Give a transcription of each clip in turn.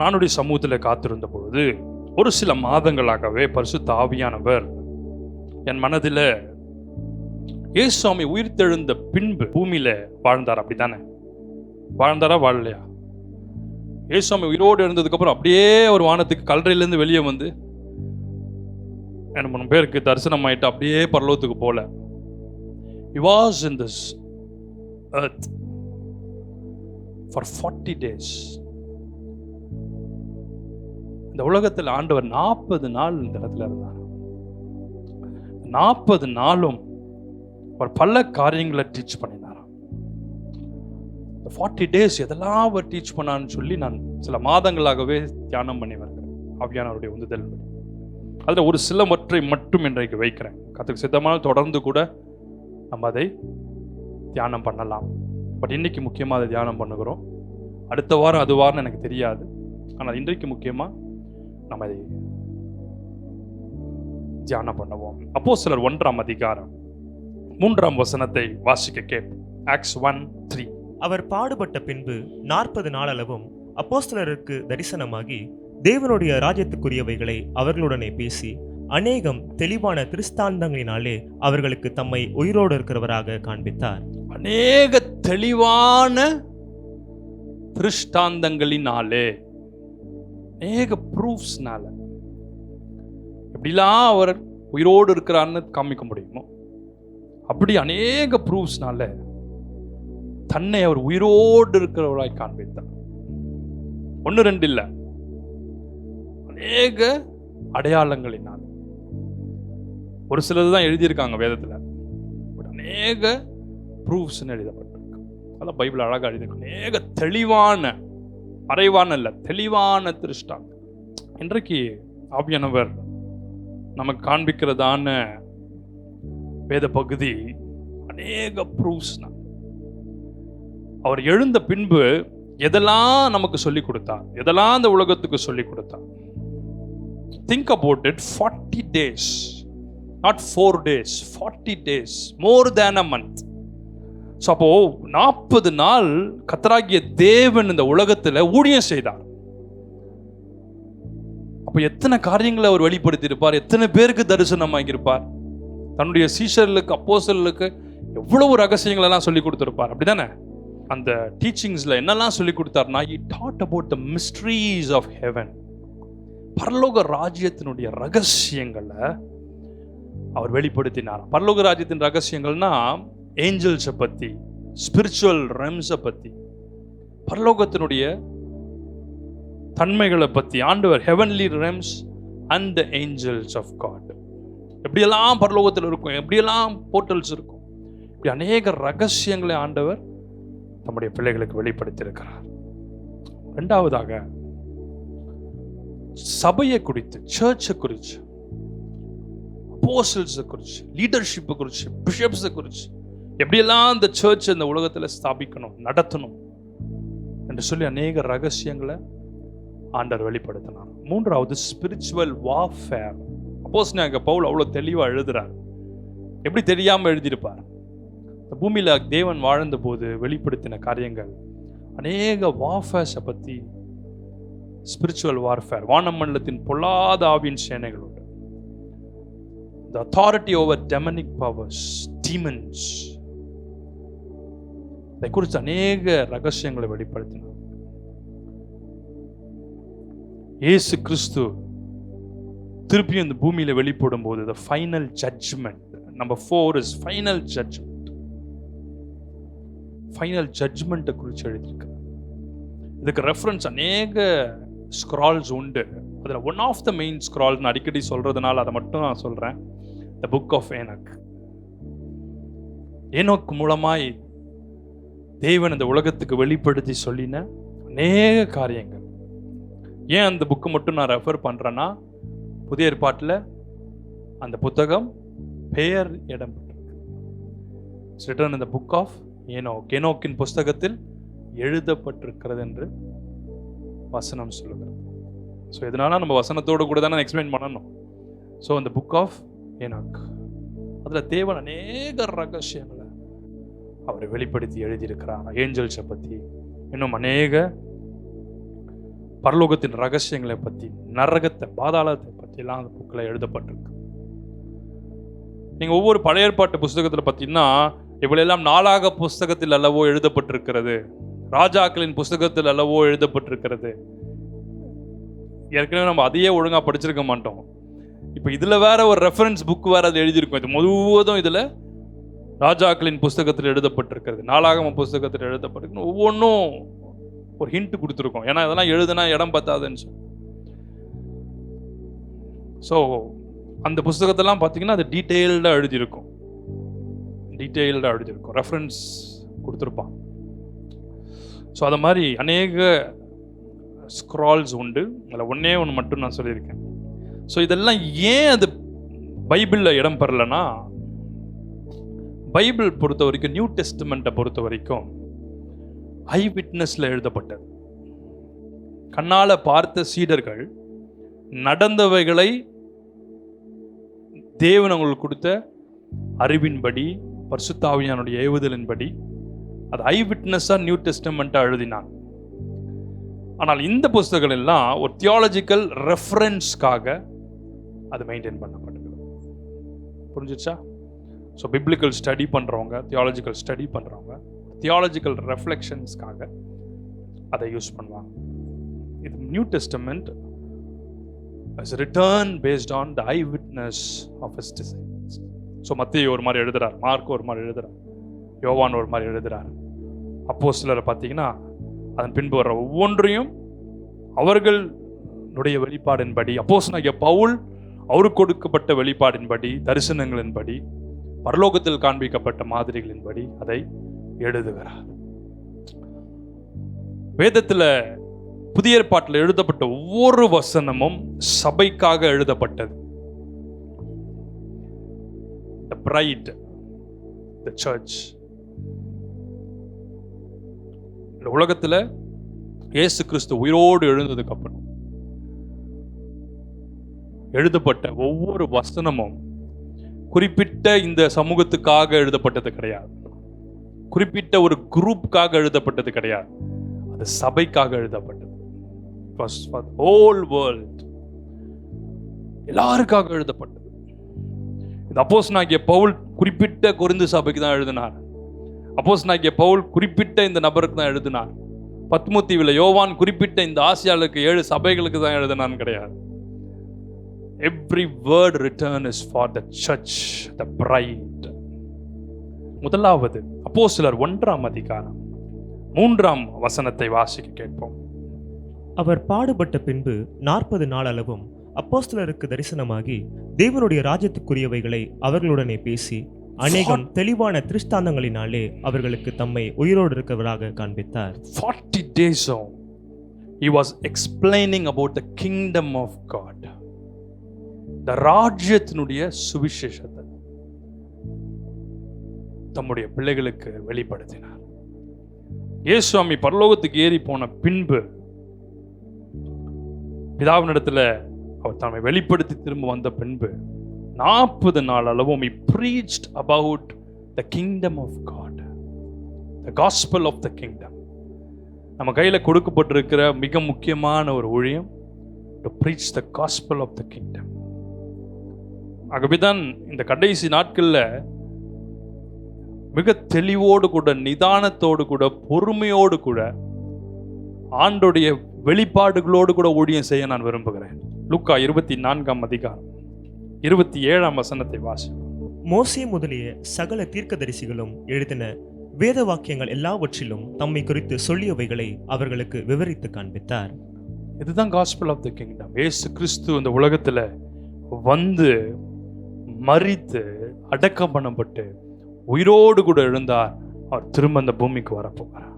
நானுடைய சமூகத்தில் காத்திருந்த பொழுது ஒரு சில மாதங்களாகவே பரிசுத்த ஆவியானவர் என் மனதில் இயேசுசாமி உயிர்த்தெழுந்த பின்பு பூமியில வாழ்ந்தார், அப்படித்தானே? வாழ்ந்தாரா வாழலையா? இயேசுசாமி உயிரோடு இருந்ததுக்கு அப்புறம் அப்படியே ஒரு வானத்துக்கு கல்லறையிலேருந்து வெளியே வந்து 2-3 பேருக்கு தரிசனம் ஆயிட்டு அப்படியே பரலோகத்துக்கு போல. He was in this earth for 40 days. இந்த உலகத்தில் ஆண்டவர் 40 நாள் இந்த இடத்துல இருந்தார். 40 நாளும் அவர் பல காரியங்களை டீச் பண்ணினார். 40 days எதெல்லாம் அவர் டீச் பண்ணான்னு சொல்லி நான் சில மாதங்களாகவே தியானம் பண்ணி வருகிறேன். ஆவியானவருடைய உந்துதல் அதில் ஒரு சிலவற்றை மட்டும் இன்றைக்கு வைக்கிறேன். கத்துக்கு சித்தமான தொடர்ந்து கூட நம்ம அதை தியானம் பண்ணலாம். பட் இன்னைக்கு முக்கியமாக அதை தியானம் பண்ணுகிறோம். அடுத்த வாரம் அது வாரம் எனக்கு தெரியாது. ஆனால் இன்றைக்கு முக்கியமாக நம்ம அதை தியானம் பண்ணுவோம். அப்போஸ்தலர் 1ஆம் அதிகாரம் 3ஆம் வசனத்தை வாசிக்க கேட்போம். ஆக்ட்ஸ் 1:3. அவர் பாடுபட்ட பின்பு 40 நாளளவும் அப்போஸ்தலருக்கு தரிசனமாகி தேவனுடைய ராஜ்யத்துக்குரியவைகளை அவர்களுடனே பேசி அநேகம் தெளிவான திருஸ்தாந்தங்களினாலே அவர்களுக்கு தம்மை உயிரோடு இருக்கிறவராக காண்பித்தார். அநேக தெளிவான திருஷ்டாந்தங்களினாலே, அநேக ப்ரூஃப்ஸ்னால எப்படிலாம் அவர் உயிரோடு இருக்கிறான்னு காமிக்க முடியுமோ அப்படி அநேக ப்ரூஃப்ஸ்னால தன்னை அவர் உயிரோடு இருக்கிறவராய் காண்பித்தார். 1-2 இல்லை, அநேக அடையாளங்களினால். ஒரு சிலது தான் எழுதியிருக்காங்க வேதத்தில், பட் அநேக ப்ரூஃப்ஸ்ன்னு எழுதப்பட்டிருக்கு. அதான் பைபிள் அழகாக எழுதியிருக்கு. அநேக தெளிவான, மறைவான இல்லை, தெளிவான திருஷ்டாங்க. இன்றைக்கு ஆவியானவர் நமக்கு காண்பிக்கிறதான வேத பகுதி அநேக ப்ரூஃப்ஸ். அவர் எழுந்த பின்பு எதெல்லாம் நமக்கு சொல்லிக் கொடுத்தார், எதெல்லாம் அந்த உலகத்துக்கு சொல்லிக் கொடுத்தார். Think about it. 40 days, not 4 days, 40 days, more than a month. So அப்போ 40 நாள் கர்த்தராகிய தேவன் இந்த உலகத்துல ஊழியம் செய்தார். அப்போ எத்தனை காரியங்களை அவர் வெளிப்படுத்தி இருப்பார், எத்தனை பேருக்கு தரிசனமாகி இருப்பார், தன்னுடைய சீஷர்களுக்கு அப்போஸ்தலர்களுக்கு எவ்வளவு ரகசியங்கள் எல்லாம் சொல்லி கொடுத்திருப்பார், அப்படிதானே? அந்த டீச்சிங்ஸ்ல என்னெல்லாம் சொல்லி கொடுத்தார்னா, he taught about the mysteries of heaven. பரலோக ராஜ்யத்தினுடைய ரகசியங்களை அவர் வெளிப்படுத்தினார். பரலோக ராஜ்யத்தின் ரகசியங்கள்னா ஏஞ்சல்ஸை பத்தி, ஸ்பிரிச்சுவல் ரெம்ஸை பத்தி, பரலோகத்தினுடைய தன்மைகளை பத்தி ஆண்டவர் heavenly realms and the angels of God, எப்படியெல்லாம் பரலோகத்தில் இருக்கும், எப்படியெல்லாம் போர்ட்டல்ஸ் இருக்கும், இப்படி அநேக ரகசியங்களை ஆண்டவர் நம்முடைய பிள்ளைகளுக்கு வெளிப்படுத்தியிருக்கிறார். 2வதாக சபையை குறித்து, சர்ச்சை குறித்து, அப்போஸ்தலர்ஸை குறித்து, லீடர்ஷிப்பை குறித்து, பிஷப்ஸை குறித்து, எப்படியெல்லாம் இந்த சர்ச் இந்த உலகத்தில் ஸ்தாபிக்கணும், நடத்தணும் என்று சொல்லி அநேக ரகசியங்களை ஆண்டவர் வெளிப்படுத்தினார். 3வது ஸ்பிரிச்சுவல் வார்ஃபேர். அப்போஸ்தலனாகிய பவுல் அவ்வளோ தெளிவாக எழுதுறார். எப்படி தெரியாமல் எழுதியிருப்பார்? இந்த பூமியில் தேவன் வாழ்ந்த போது வெளிப்படுத்தின காரியங்கள் அநேக வார்ஃபேர்ஸை பற்றி. ஸ்பிரிச்சுவல் வார்ஃபேர், வானமண்டலத்தின் பொல்லாத ஆவியின் சேனைகளோடு, the authority over demonic powers, demons, இதை குறித்து அநேக ரகசியங்களை வெளிப்படுத்தினார். இயேசு கிறிஸ்து திருப்பி இந்த பூமியில வெளிப்படும் போது the final judgment, number 4 is final judgment. Final ஜட்ஜ்மெண்ட்டை குறித்து எழுதியிருக்கிறார். இதுக்கு ரெஃபரன்ஸ் அநேக ஸ்க்ரால்ஸ் உண்டு. அதில் one of the main scroll நான் அடிக்கடி சொல்றதுனால அதை மட்டும் நான் சொல்றேன். The book of Enoch. Enoch மூலமாய் தேவன் இந்த உலகத்துக்கு வெளிப்படுத்தி சொல்லின அநேக காரியங்கள். ஏன் அந்த புக்கு மட்டும் நான் ரெஃபர் பண்றேன்னா, புதிய ஏற்பாட்டில் அந்த புத்தகம் பெயர் இடம் it's written in the book of Enoch. ஏனோக்கின் புஸ்தகத்தில் எழுதப்பட்டிருக்கிறது என்று வசனம் சொல்லுகிறது. ஸோ இதனால நம்ம வசனத்தோடு கூட தானே எக்ஸ்பிளைன் பண்ணணும். ஸோ அந்த புக் ஆஃப் ஏனோக், அதில் தேவன் அநேக ரகசியங்களை அவர் வெளிப்படுத்தி எழுதியிருக்கிறார். ஏஞ்சல்ஸை பற்றி, இன்னும் அநேக பரலோகத்தின் ரகசியங்களை பற்றி, நரகத்தை, பாதாளத்தை பற்றிலாம் அந்த புக்கில் எழுதப்பட்டிருக்கு. நீங்கள் ஒவ்வொரு பழைய ஏற்பாட்டு புஸ்தகத்தில் பார்த்தீங்கன்னா, இவ்வளெல்லாம் நாளாக புஸ்தகத்தில் அல்லவோ எழுதப்பட்டிருக்கிறது, ராஜாக்களின் புஸ்தகத்தில் அல்லவோ எழுதப்பட்டிருக்கிறது. ஏற்கனவே நம்ம அதையே ஒழுங்காக படிச்சிருக்க மாட்டோம். இப்போ இதில் வேற ஒரு ரெஃபரன்ஸ் புக் வேற அது எழுதியிருக்கும். இது முழுவதும் இதில் ராஜாக்களின் புஸ்தகத்தில் எழுதப்பட்டிருக்கிறது, நாளாகம புஸ்தகத்தில் எழுதப்பட்டிருக்கு. ஒவ்வொன்றும் ஒரு ஹிண்ட் கொடுத்துருக்கோம். ஏன்னா இதெல்லாம் எழுதுனா இடம் பத்தாதுன்னு சொல்லி. ஸோ அந்த புஸ்தகத்தெல்லாம் பார்த்தீங்கன்னா அது டீட்டெயில்டாக எழுதியிருக்கும், ரெஃபரன்ஸ் கொடுத்துருப்பான். ஸோ அது மாதிரி அநேக ஸ்க்ரால்ஸ் உண்டு. அதில் ஒன்றே ஒன்று மட்டும் நான் சொல்லியிருக்கேன். ஸோ இதெல்லாம் ஏன் அது பைபிளில் இடம் பெறலைன்னா, பைபிள் பொறுத்த வரைக்கும், நியூ டெஸ்டமெண்ட்டை பொறுத்த வரைக்கும் ஐ விட்னஸில் எழுதப்பட்டது. கண்ணால் பார்த்த சீடர்கள் நடந்தவைகளை தேவன் அவங்களுக்கு கொடுத்த அறிவின்படி, பரிசுத்த ஆவியானுடைய ஏவுதலின்படி அது ஐ விட்னஸாக நியூ டெஸ்டமெண்ட்டாக எழுதினாங்க. ஆனால் இந்த புஸ்தகம் எல்லாம் ஒரு தியாலஜிக்கல் ரெஃபரன்ஸ்க்காக அது மெயின்டைன் பண்ணப்பட்டிருக்கு. புரிஞ்சிச்சா? ஸோ பிப்ளிக்கல் ஸ்டடி பண்ணுறவங்க, தியாலஜிக்கல் ஸ்டடி பண்ணுறவங்க தியாலஜிக்கல் ரெஃப்ளெக்ஷன்ஸ்க்காக அதை யூஸ் பண்ணுவாங்க. இது new testament as written based on the eyewitness of his disciples. So மத்தேயு ஒரு மாதிரி எழுதுறார், மார்க் ஒரு மாதிரி எழுதுறார், யோவான் ஒரு மாதிரி எழுதுறார். அப்போஸ்தலரை பார்த்தீங்கன்னா அதன் பின்பு வர்ற ஒவ்வொன்றையும் அவர்களுடைய வெளிப்பாடின்படி, அப்போஸ்தலனாகிய பவுல் அவருக்கு கொடுக்கப்பட்ட வெளிப்பாடின்படி, தரிசனங்களின்படி, பரலோகத்தில் காண்பிக்கப்பட்ட மாதிரிகளின்படி அதை எழுதுகிறார். வேதத்தில் புதிய ஏற்பாட்டில் எழுதப்பட்ட ஒவ்வொரு வசனமும் சபைக்காக எழுதப்பட்டது. The bride, the church. இந்த உலகத்தில் இயேசு கிறிஸ்து உயிரோடு எழுந்ததுக்கு அப்புறம் எழுதப்பட்ட ஒவ்வொரு வசனமும் குறிப்பிட்ட இந்த சமூகத்துக்காக எழுதப்பட்டது கிடையாது, குறிப்பிட்ட ஒரு குரூப்புக்காக எழுதப்பட்டது கிடையாது. அது சபைக்காக எழுதப்பட்டது. For the whole world, எல்லாருக்காக எழுதப்பட்டது. இது அப்போஸ்தலனாகிய பவுல் குறிப்பிட்ட கொரிந்து சபைக்கு தான் எழுதினார். அப்போஸ்தலனாகிய பவுல் குறிப்பிட்ட இந்த நபருக்கு தான் எழுதினார். பத்மோத்தீவில் யோவான் குறிப்பிட்ட இந்த ஆசியாவுக்கு 7 சபைகளுக்கு தான் எழுதினான்னு கிடையாது. Every word written is for the church, the bride. முதலாவது அப்போஸ்தலர் 1ஆம் அதிகாரம் 3ஆம் வசனத்தை வாசிக்க கேட்போம். அவர் பாடுபட்ட பின்பு 40 நாள் அளவும் அப்போஸ்தலருக்கு தரிசனமாகி தேவனுடைய ராஜ்யத்துக்குரியவைகளை அவர்களுடனே பேசி அநேகம் தெளிவான திருஷ்டாந்தங்களினாலே அவர்களுக்கு தம்மை உயிரோடு இருக்கிறவராக காண்பித்தார். 40 days he was explaining about the kingdom of God. the ராஜ்யத்தினுடைய சுவிசேஷத்தை தம்முடைய பிள்ளைகளுக்கு வெளிப்படுத்தினார். இயேசுவாமி பரலோகத்துக்கு ஏறி போன பின்பு பிதாவினிடத்தில் அவர் தம்மை வெளிப்படுத்தி திரும்ப வந்த பின்பு 40 நாள் அளவும் he preached about the kingdom of God, the gospel of the kingdom. நம்ம கையில் கொடுக்கப்பட்டிருக்கிற மிக முக்கியமான ஒரு ஊழியம், to preach the gospel of the kingdom. ஆகவேதான் இந்த கடைசி நாட்களில் மிக தெளிவோடு கூட, நிதானத்தோடு கூட, பொறுமையோடு கூட, ஆண்டோடைய வெளிப்பாடுகளோடு கூட ஊழியம் செய்ய நான் விரும்புகிறேன். லூக்கா 24ஆம் அதிகாரம் 27ஆம் வசனத்தை வாசி. மோசே முதலிய சகல தீர்க்கதரிசிகளும் எழுதின வேத வாக்கியங்கள் எல்லாவற்றிலும் தம்மை குறித்து சொல்லியவைகளை அவர்களுக்கு விவரித்து காண்பித்தார். இதுதான் காஸ்பல் ஆஃப் த கிங்டம். இயேசு கிறிஸ்து இந்த உலகத்தில் வந்து மரித்து அடக்கம் பண்ணப்பட்டு உயிரோடு கூட எழுந்தார். அவர் திரும்ப அந்த பூமிக்கு வரப்போகிறார்.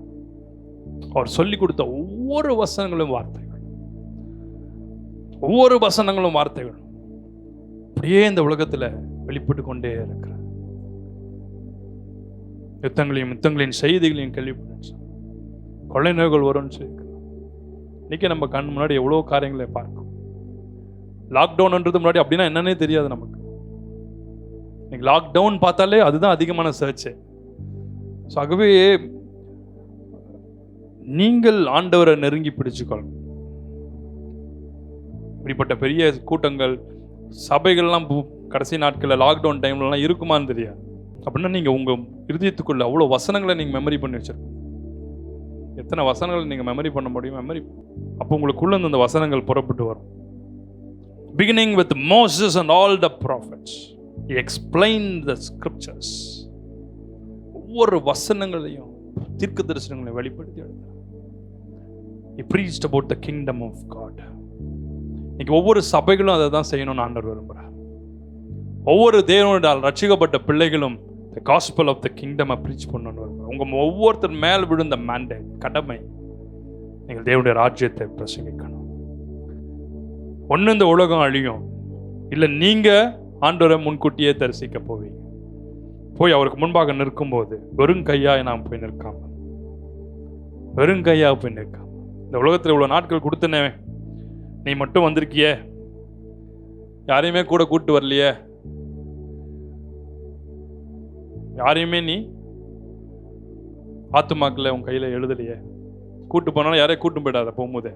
அவர் சொல்லிக் கொடுத்த ஒவ்வொரு வசனங்களும் வார்த்தைகள், ஒவ்வொரு வசனங்களும் வார்த்தைகள் அப்படியே இந்த உலகத்தில் வெளிப்பட்டு கொண்டே இருக்கிறார். யுத்தங்களின் செய்திகளையும் கேள்விப்பட்டு கொள்ளை நோய்கள் வரும்னு சொல்லியிருக்கிறார். இன்னைக்கு நம்ம கண் முன்னாடி எவ்வளோ காரியங்களை பார்க்கும். லாக்டவுன்ன்றது முன்னாடி அப்படின்னா என்னன்னே தெரியாது நமக்கு. இன்னைக்கு லாக்டவுன் பார்த்தாலே அதுதான் அதிகமான சர்ச்சு. ஸோ ஆகவே நீங்கள் ஆண்டவரை நெருங்கி பிடிச்சுக்கொள்ளும். இப்படிப்பட்ட பெரிய கூட்டங்கள் சபைகள்லாம் கடைசி நாட்களில் லாக்டவுன் டைம்லலாம் இருக்குமான்னு தெரியாது. அப்படின்னா நீங்கள் உங்கள் இருதயத்துக்குள்ள அவ்வளோ வசனங்களை நீங்கள் மெமரி பண்ணி வச்சிருக்கீங்க. எத்தனை வசனங்களை நீங்கள் மெமரி பண்ண முடியும்? மெமரி அப்போ உங்களுக்குள்ள இந்த வசனங்கள் புறப்பட்டு வரும். Beginning with Moses and all the prophets, he explained the scriptures. ஒவ்வொரு வசனங்களையும் தீர்க்க தரிசனங்களை வெளிப்படுத்தி எழுதுறார். He preached about the kingdom of God. இன்னைக்கு ஒவ்வொரு சபைகளும் அதை தான் செய்யணும்னு ஆண்டவர் விரும்புகிறார். ஒவ்வொரு தேவனுடைய ரட்சிக்கப்பட்ட பிள்ளைகளும் the gospel of the kingdom preach பண்ணணும்னு விரும்புகிறார். உங்க ஒவ்வொருத்தர் மேல் விழுந்த mandate, கடமை, நீங்கள் தேவனுடைய ராஜ்யத்தை பிரசங்கிக்கணும். ஒன்று இந்த உலகம் அழியும், இல்லை நீங்கள் ஆண்டவரை முன்கூட்டியே தரிசிக்க போவீங்க. போய் அவருக்கு முன்பாக நிற்கும்போது வெறும் கையாக நாம் போய் நிற்காம, வெறும் கையாக போய் நிற்காம, இந்த உலகத்தில் இவ்வளோ நாட்கள் கொடுத்தனே, நீ மட்டும் வந்திருக்கியே, யாரையுமே கூட கூப்பிட்டு வரலையே, யாரையுமே நீ ஆத்துமாக்கில் உன் கையில் எழுதலையே, கூட்டு போனாலும் யாரையும் கூட்டு போயிடாத, போகும்போதே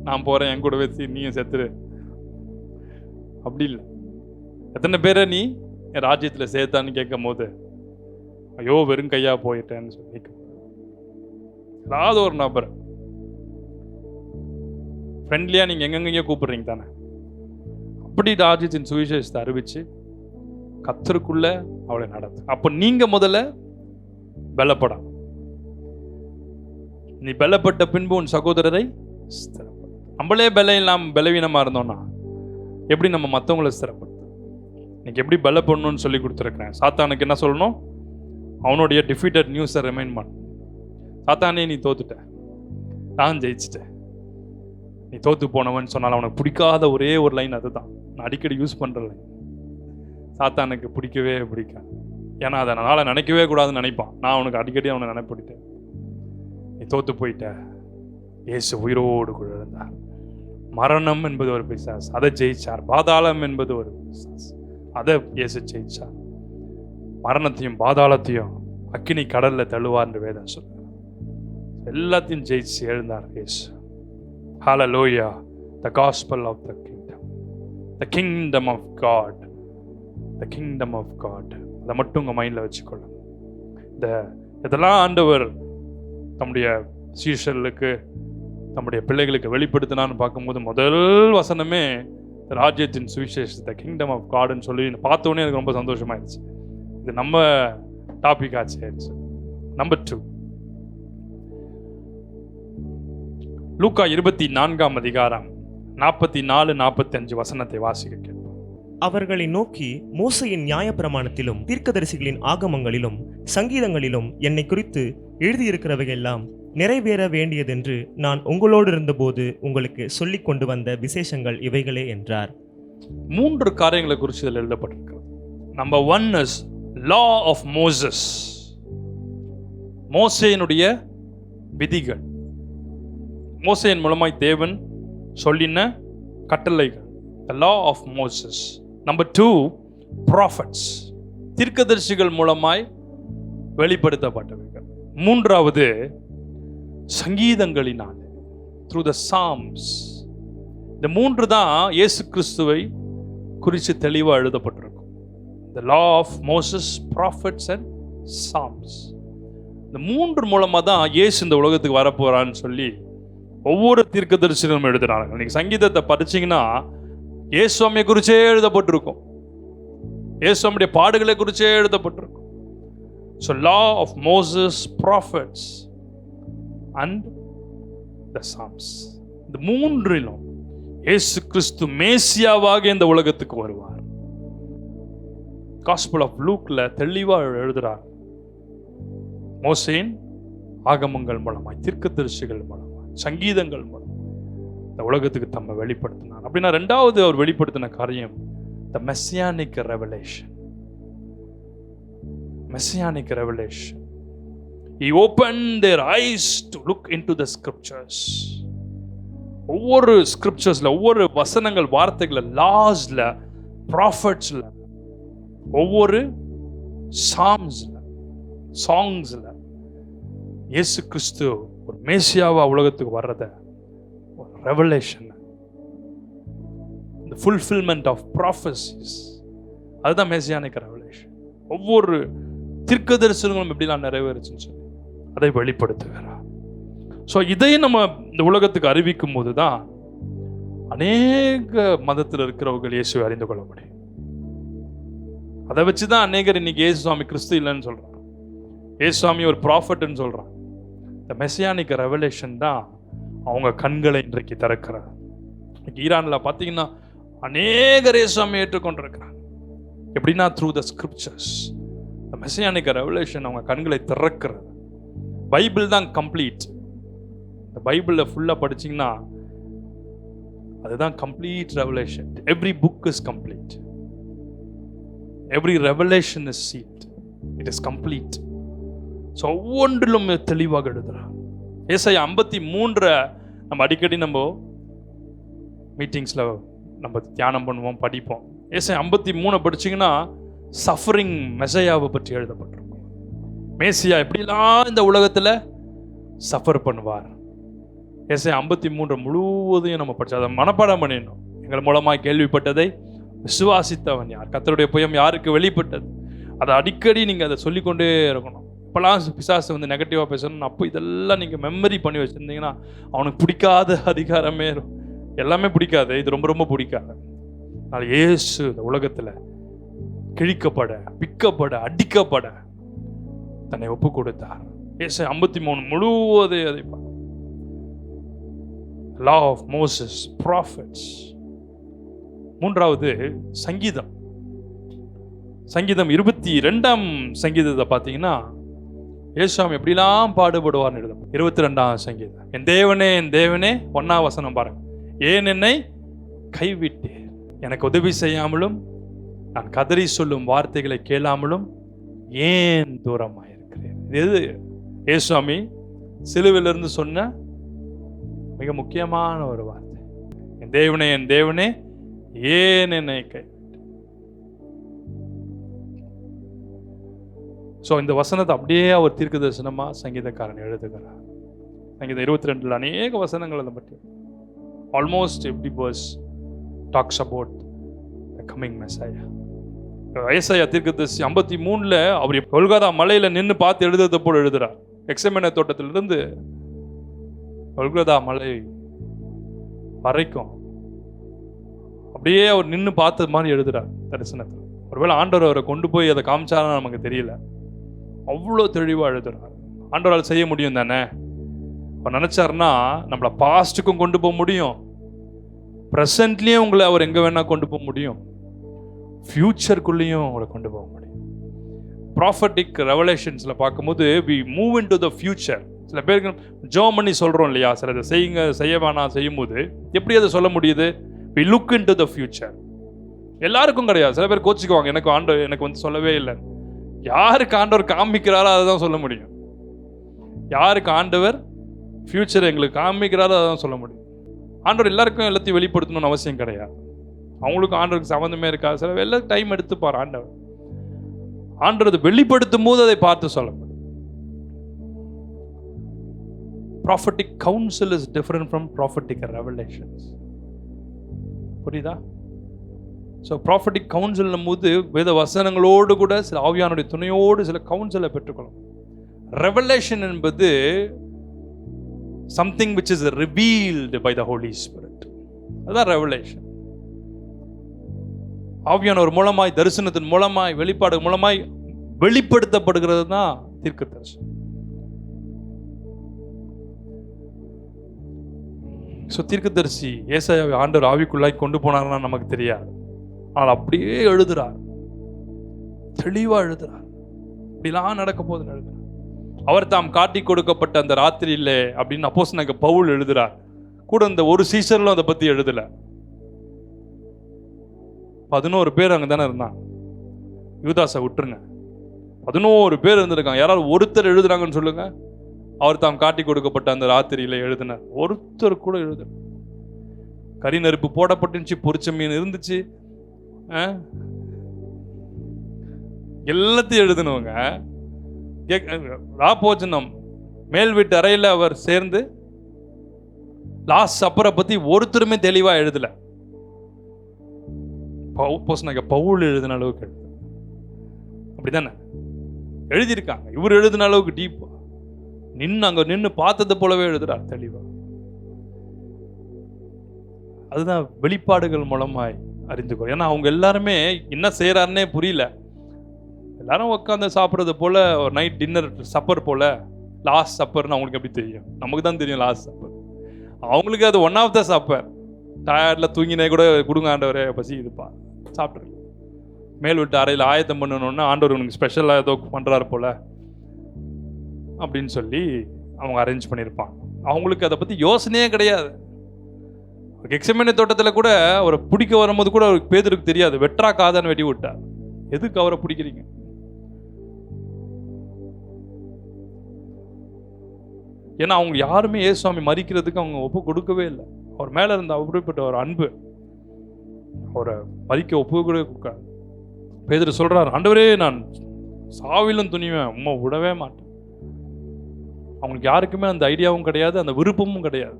நான் போகிறேன், என் கூட வச்சு நீயும் செத்துரு, அப்படி இல்லை. எத்தனை பேரை நீ என் ராஜ்யத்தில் சேர்த்தான்னு கேட்கும் போது ஐயோ வெறும் கையா போயிட்டேன்னு சொல்லி ஏதாவது ஒரு நபர் ஃப்ரெண்ட்லியாக நீங்கள் எங்கெங்கேயோ கூப்பிடுறீங்க தானே, அப்படி ராஜ்யத்தின் சுவிசேஷத்தை அறிவிச்சு கத்தருக்குள்ள அவளை நடத்து. அப்போ நீங்கள் முதல்ல பலப்படணும். நீ பலப்பட்ட பின்பு உன் சகோதரரை ஸ்திரப்படும். நம்மளே பலவீனமாக இருந்தோம்னா எப்படி நம்ம மற்றவங்களை ஸ்திரப்படுத்தும்? இன்னைக்கு எப்படி பலப்படணும்னு சொல்லி கொடுத்துருக்கிறேன். சாத்தானுக்கு என்ன சொல்லணும்? அவனுடைய டிஃபீட்டட் நியூஸை ரிமைண்ட் பண்ண. சாத்தானே நீ தோத்துட்ட, நான் ஜெயிச்சிட்டேன், நீ தோத்து போனவன் சொன்னால் அவனுக்கு பிடிக்காத ஒரே ஒரு லைன் அதுதான். நான் அடிக்கடி யூஸ் பண்ணுற லைன். சாத்தானுக்கு பிடிக்கவே பிடிக்காது. ஏன்னா அதை அதனால் நினைக்கவே கூடாதுன்னு நினைப்பான். நான் அவனுக்கு அடிக்கடி அவனை நினைப்பிடிட்டேன். நீ தோத்து போயிட்ட, இயேசு உயிரோடு கூட இருந்தார். மரணம் என்பது ஒரு பிசாசு, அதை ஜெயிச்சார். பாதாளம் என்பது ஒரு பிசாசு, அதை இயேசு ஜெயிச்சார். மரணத்தையும் பாதாளத்தையும் அக்கினி கடல்ல தள்ளுவார் என்று வேதம் சொல்றார். எல்லாத்தையும் ஜெயிச்சு எழுந்தார் இயேசு. ஹல்லேலூயா. The gospel of the kingdom, the kingdom of God, the kingdom of God. அதை மட்டும் உங்க மைண்ட்ல வச்சுக்கொள்ளுங்க. இதெல்லாம் ஆண்டவர் நம்முடைய சீஷர்களுக்கு, நம்முடைய பிள்ளைகளுக்கு வெளிப்படுத்தினான்னு பார்க்கும்போது முதல் வசனமே ராஜ்யத்தின் சுவிசேஷத்தை, கிங்டம் ஆஃப் காட்னு சொல்லி பார்த்தோன்னே எனக்கு ரொம்ப சந்தோஷமாயிருச்சு. இது நம்ம டாபிக் ஆச்சு. நம்பர் 2, லூக்கா 24ஆம் அதிகாரம் 44-45 வசனத்தை வாசிக்க கேட்போம். அவர்களை நோக்கி, மோசையின் நியாயப்பிரமாணத்திலும் தீர்க்கதரிசிகளின் ஆகமங்களிலும் சங்கீதங்களிலும் என்னை குறித்து எழுதியிருக்கிறவையெல்லாம் நிறைவேற வேண்டியதென்று நான் உங்களோடு இருந்தபோது உங்களுக்கு சொல்லிக் கொண்டு வந்த விசேஷங்கள் இவைகளே என்றார். 3 காரியங்களை குறித்து இதில் எழுதப்பட்டிருக்கிறது. Number 1 is law of Moses. மோசேயினுடைய விதிகள், மோசேயின் மூலமாய் தேவன் சொல்லின கட்டளைகள், the law of Moses. Number 2, prophets, தீர்க்கதரிசிகள் மூலமாய் வெளிப்படுத்தப்பட்டவைகள். 3வது சங்கீதங்களினால், through the psalms. இந்த 3 தான் இயேசு கிறிஸ்துவை குறித்து தெளிவாக எழுதப்பட்டிருக்கும். the law of Moses, prophets and psalms. இந்த 3 மூலமாக தான் இயேசு இந்த உலகத்துக்கு வரப்போறான்னு சொல்லி ஒவ்வொரு தீர்க்கதரிசிகளும் எழுதுறாங்க. நீங்க சங்கீதத்தை படிச்சீங்கன்னா இயேசுவை குறிச்சே எழுதப்பட்டிருக்கும், இயேசுடைய பாடுகளை குறிச்சே எழுதப்பட்டிருக்கும். So law of Moses, prophets and the psalms. இந்த 3லும் இயேசு கிறிஸ்து மேசியாவாக இந்த உலகத்துக்கு வருவார். Gospel of Lukeல தெளிவா எழுதுறார். மோசேயின் ஆகமங்கள் மூலமாய், தீர்க்கதரிசிகள் மூலமாய், சங்கீதங்கள் மூலம் இந்த உலகத்துக்கு தம்மை வெளிப்படுத்தினார். அப்படின்னா 2வது அவர் வெளிப்படுத்தின காரியம் the messianic revelation. Messianic revelation. He opened their eyes to look into the scriptures. ஒவ்வொரு ஸ்கிரிப்சர்ஸ்ல, ஒவ்வொரு வசனங்கள், வார்த்தைகள், லாஸ்ல, ப்ராஃபட்ஸ்ல, ஒவ்வொரு சாம்ஸ்ல, சாங்ஸ்ல இயேசு கிறிஸ்து ஒரு மேசியாவா உலகத்துக்கு வர்றத ஒரு revelation the fulfillment of prophecies. அதுதான் மெசியானிக் ரெவலேஷன். ஒவ்வொரு தீர்க்க தரிசனங்களும் எப்படிலாம் நிறைவேறுச்சுன்னு சொல்லி அதை வெளிப்படுத்துகிறார். ஸோ இதை நம்ம இந்த உலகத்துக்கு அறிவிக்கும் போது தான் அநேக மதத்தில் இருக்கிறவர்கள் இயேசுவை அறிந்து கொள்ள முடியும். அதை வச்சு தான் அநேகர் இன்னைக்கு இயேசு சுவாமி கிறிஸ்து இல்லைன்னு சொல்றாங்க, இயேசு சுவாமி ஒரு ப்ராஃபட்னு சொல்றாங்க. இந்த மெசியானிக் ரெவலேஷன் தான் அவங்க கண்களை இன்றைக்கு திறக்கிறார். ஈரான்ல பார்த்தீங்கன்னா அநேகர் இயேசு சுவாமி ஏற்றுக்கொண்டிருக்கிறாங்க. எப்படின்னா த்ரூ த ஸ்கிரிப்சர்ஸ். இந்த மெசியானிக் ரெவலேஷன் அவங்க கண்களை திறக்கிறது. பைபிள் தான் கம்ப்ளீட். இந்த பைபிளில் ஃபுல்லாக படிச்சிங்கன்னா அதுதான் complete revelation. Every book is complete. Every revelation is sealed. It is complete. So ஒவ்வொன்றிலும் தெளிவாக எழுதுறார். ஏசாயா 53 நம்ம அடிக்கடி நம்ம மீட்டிங்ஸில் நம்ம தியானம் பண்ணுவோம், படிப்போம். ஏசாயா 53 படிச்சிங்கன்னா சஃபரிங் மெசையாவை பற்றி எழுதப்பட்டிருக்கும். மேசியா எப்படிலாம் இந்த உலகத்தில் சஃபர் பண்ணுவார். ஏசாயா 53 முழுவதையும் நம்ம படிச்சு அதை மனப்பாடம் பண்ணிடணும். எங்கள் மூலமாக கேள்விப்பட்டதை விசுவாசித்தவன் யார், கர்த்தருடைய புயம் யாருக்கு வெளிப்பட்டது, அதை அடிக்கடி நீங்கள் அதை சொல்லிக்கொண்டே இருக்கணும். இப்போலாம் பிசாசு வந்து நெகட்டிவாக பேசணும், அப்போ இதெல்லாம் நீங்கள் மெமரி பண்ணி வச்சுருந்தீங்கன்னா அவனுக்கு பிடிக்காத அதிகாரமே எல்லாமே பிடிக்காது, இது ரொம்ப ரொம்ப பிடிக்காது. அதனால் இயேசு இந்த உலகத்தில் கிழிக்கப்பட, பிக்கப்பட, அடிக்கப்பட தன்னை ஒப்பு கொடுத்தார். ஏசாயா 53 முழுவதை அதை law of Moses, prophets. மூன்றாவது சங்கீதம். சங்கீதம் 22ஆம் சங்கீதத்தை பார்த்தீங்கன்னா இயேசுவாமி எப்படிலாம் பாடுபடுவார்னு எழுதும். 22ஆம் சங்கீதம். என் தேவனே என் தேவனே, 1ஆம் வசனம் பாருங்க. ஏன் என்னை கைவிட்டேன், எனக்கு உதவி செய்யாமலும் நான் கதறி சொல்லும் வார்த்தைகளை கேளாமலும் ஏன் தூரமாயிருக்கிறேன். இது இயேசுவாமி சிலுவையிலிருந்து சொன்ன மிக முக்கியமான ஒரு வார்த்தை. என் தேவனே என் தேவனே ஏன் என்னை கைவிட்டேன். ஸோ இந்த வசனத்தை அப்படியே அவர் தீர்க்க தரிசனமா சங்கீதக்காரன் எழுதுகிறார். சங்கீதம் 22 அநேக வசனங்கள் அதை பற்றி. Almost every verse talks about the coming messiah. ஏசாயா தீர்க்கதரிசி 53 அவர் கொல்கத்தா மலையில நின்று பார்த்து எழுதுறதை போல எழுதுறார். எக்ஸமேனே தோட்டத்திலிருந்து கொல்கத்தா மலை வரைக்கும் அப்படியே அவர் நின்று பார்த்தது மாதிரி எழுதுறார் தரிசனத்தில். ஒருவேளை ஆண்டவர் அவரை கொண்டு போய் அதை காமிச்சாலும் நமக்கு தெரியல, அவ்வளோ தெளிவாக எழுதுறார். ஆண்டவரால் செய்ய முடியும் தானே. அவர் நினைச்சாருன்னா நம்மளை பாஸ்ட்டுக்கும் கொண்டு போக முடியும், ப்ரெசன்ட்லேயும் உங்களை அவர் எங்கே வேணா கொண்டு போக முடியும், ஃபியூச்சருக்குள்ளேயும் உங்களை கொண்டு போக முடியும். ப்ராஃபட்டிக் ரெவலேஷன்ஸில் பார்க்கும்போது we move into the future. சில பேருக்கு ஜோம் பண்ணி சொல்கிறோம் இல்லையா, சில இதை செய்யுங்க செய்ய வேணாம் செய்யும் போது எப்படி அதை சொல்ல முடியுது? We look into the future. எல்லாருக்கும் கிடையாது. சில பேர் கோச்சிக்குவாங்க, எனக்கு வந்து சொல்லவே இல்லை. யாருக்கு ஆண்டவர் காமிக்கிறாரோ அதை தான் சொல்ல முடியும். யாருக்கு ஆண்டவர் ஃபியூச்சர் எங்களுக்கு காமிக்கிறாரோ அதை தான் சொல்ல முடியும். ஆண்டவர் எல்லாருக்கும் எல்லாத்தையும் வெளிப்படுத்தணும்னு அவசியம் கிடையாது. அவங்களுக்கும் ஆண்டவருக்கு சம்மந்தமே இருக்காது. சில எல்லாம் டைம் எடுத்துப்பார் ஆண்டவர். ஆண்டவர் அதை வெளிப்படுத்தும் போது அதை பார்த்து சொல்ல முடியும். Prophetic counsel is different from prophetic revelations. புரியுதா? ஸோ ப்ராஃபட்டிக் கவுன்சில் போது வேத வசனங்களோடு கூட சில ஆவியானுடைய துணையோடு சில கவுன்சிலை பெற்றுக்கொள்ளும். ரெவலேஷன் என்பது something which is revealed by the holy spirit. அதுதான் ரெவலேஷன். ஆவியானவர் மூலமாய், தரிசனத்தின் மூலமாய், வெளிப்பாடு மூலமாய் வெளிப்படுத்தப்படுகிறது தான் தீர்க்க தரிசனம். ஸோ தீர்க்கதரிசி ஏசாயாவை ஆண்டவர் ஆவிக்குள்ளாய் கொண்டு போனார்னா நமக்கு தெரியாது. ஆனால் அப்படியே எழுதுறார், தெளிவா எழுதுறார். இப்படிலாம் நடக்க போகுதுன்னு எழுதுறார். அவர் தாம் காட்டி கொடுக்கப்பட்ட அந்த ராத்திரியிலே அப்படின்னு அப்போஸ்தலனாகிய பவுல் எழுதுறார். கூட இந்த ஒரு சீசர்லும் அதை பத்தி எழுதல. 11 பேர் அங்கே தானே இருந்தாங்க. யூதாசை விட்டுருங்க, 11 பேர் இருந்திருக்காங்க. யாராவது ஒருத்தர் எழுதுறாங்கன்னு சொல்லுங்க. அவர் தாம் காட்டி கொடுக்கப்பட்ட அந்த ராத்திரியில எழுதினார். ஒருத்தர் கூட எழுத. கறி நெருப்பு போடப்பட்டுச்சு, பொரிச்ச மீன் இருந்துச்சு, எல்லாத்தையும் எழுதினவங்க. ராபோஜனம் மேல் வீட்டு அறையில் அவர் சேர்ந்து லாஸ்ட் சப்பரை பத்தி ஒருத்தருமே தெளிவா எழுதல. பவுல் எழுதின அளவுக்கு அப்படிதானே எழுதியிருக்காங்க. இவர் எழுதின அளவுக்கு டீப்பா அங்க நின்று பார்த்தது போலவே எழுதுறார் தெளிவா. அதுதான் வெளிப்பாடுகள் மூலமாய் அறிந்துக்கோ. ஏன்னா அவங்க எல்லாருமே என்ன செய்யறாருன்னே புரியல. எல்லாரும் உட்காந்து சாப்பிட்றது போல ஒரு நைட் டின்னர் சப்பர் போல, லாஸ்ட் சப்பர்னு அவங்களுக்கு எப்படி தெரியும்? நமக்கு தான் தெரியும் லாஸ்ட் சப்பர். அவங்களுக்கு அது ஒன் ஆஃப் த சப்பர். டயர்டில் தூங்கினே கூட கொடுங்க ஆண்டவரே, பசி இதுப்பா சாப்பிட்ருக்கு. மேல் விட்டு அறையில் ஆயத்தம் பண்ணணுன்னா ஆண்டவர் உனக்கு ஸ்பெஷலாக ஏதோ பண்ணுறாரு போல அப்படின்னு சொல்லி அவங்க அரேஞ்ச் பண்ணியிருப்பாங்க. அவங்களுக்கு அதை பற்றி யோசனையே கிடையாது. கெத்செமனே தோட்டத்தில் கூட அவரை பிடிக்க வரும்போது கூட அவருக்கு பேதுருக்கு தெரியாது. வெட்ரா காதான்னு வெட்டி விட்டார். எதுக்கு அவரை பிடிக்கிறீங்க? ஏன்னா அவங்க யாருமே இயேசுவாமி மரிக்கிறதுக்கு அவங்க ஒப்பு கொடுக்கவே இல்லை. அவர் மேல இருந்த அப்படிப்பட்ட ஒரு அன்பு அவரை மரிக்க ஒப்பு கூட கொடுக்காது. பேதுரு சொல்றாரு, ஆண்டவரே நான் சாவிலும் துணிவேன், உம்மை விடவே மாட்டேன். அவங்களுக்கு யாருக்குமே அந்த ஐடியாவும் கிடையாது, அந்த விருப்பமும் கிடையாது.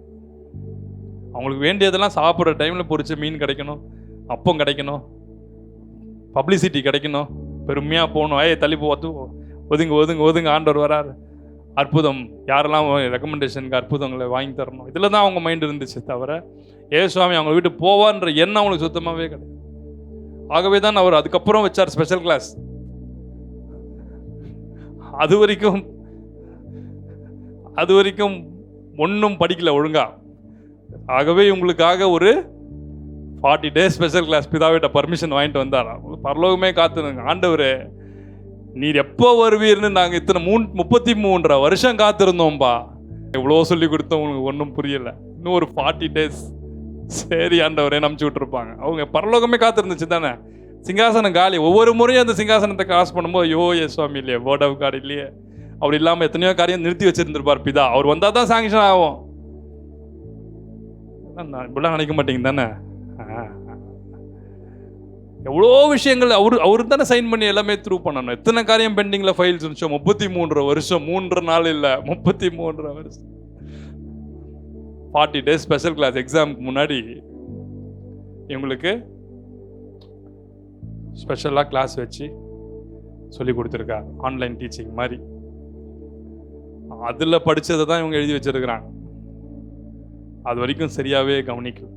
அவங்களுக்கு வேண்டியதெல்லாம் சாப்பிட்ற டைமில் பொரிச்ச மீன் கிடைக்கணும், அப்பம் கிடைக்கணும், பப்ளிசிட்டி கிடைக்கணும், பெருமையாக போகணும். தள்ளி ஒதுங்க ஒதுங்க ஒதுங்க ஆண்டவர் வராரு, அற்புதம் யாரெல்லாம் ரெக்கமெண்டேஷனுக்கு அற்புதங்களை வாங்கி தரணும், இதில் தான் அவங்க மைண்ட் இருந்துச்சு. தவிர ஏசுவாமி அவங்க வீட்டு போவான்ற எண்ணம் அவங்களுக்கு சுத்தமாகவே கிடையாது. ஆகவே தான் அவர் அதுக்கப்புறம் வச்சார் ஸ்பெஷல் கிளாஸ். அது வரைக்கும் ஒன்றும் படிக்கல ஒழுங்கா. ஆகவே உங்களுக்காக ஒரு 40 days ஸ்பெஷல் கிளாஸ் பிதாவிட்ட பர்மிஷன் வாங்கிட்டு வந்தாரா. பரலோகமே காத்துருங்க, ஆண்டவரே நீர் எப்போ வருவீர்னு நாங்கள் இத்தனை 33 வருஷம் காத்திருந்தோம்பா, எவ்வளோ சொல்லி கொடுத்தோம், உங்களுக்கு ஒன்றும் புரியலை, இன்னும் ஒரு 40 days. சரி ஆண்டவரே நம்பிச்சு விட்டுருப்பாங்க. அவங்க பரலோகமே காத்திருந்துச்சு தானே. சிங்காசனம் காலி. ஒவ்வொரு முறையும் அந்த சிங்காசனத்தை கிராஸ் பண்ணும்போது ஐயோ சுவாமி இல்லையே, வேர்ட் ஆஃப் காட் இல்லையே, அப்படி இல்லாமல் எத்தனையோ காரியம் நிறுத்தி வச்சிருந்திருப்பார் பிதா. அவர் வந்தால் தான் சாங்ஷன் ஆகும். இப்படிலாம் நினைக்க மாட்டீங்க தானே. எவ்வளோ விஷயங்கள் அவரு தானே சைன் பண்ணி எல்லாமே த்ரூ பண்ணணும். எத்தனை காரியம் பெண்டிங்கில் ஃபைல்ஸ் இருந்துச்சோ. 33 வருஷம், 3 நாள் இல்லை, 33 வருஷம். 40 days ஸ்பெஷல் கிளாஸ் எக்ஸாமுக்கு முன்னாடி இவங்களுக்கு ஸ்பெஷலாக கிளாஸ் வச்சு சொல்லி கொடுத்துருக்காரு, ஆன்லைன் டீச்சிங் மாதிரி. அதில் படித்ததை தான் இவங்க எழுதி வச்சிருக்கிறாங்க. அது வரைக்கும் சரியாகவே கவனிக்கல.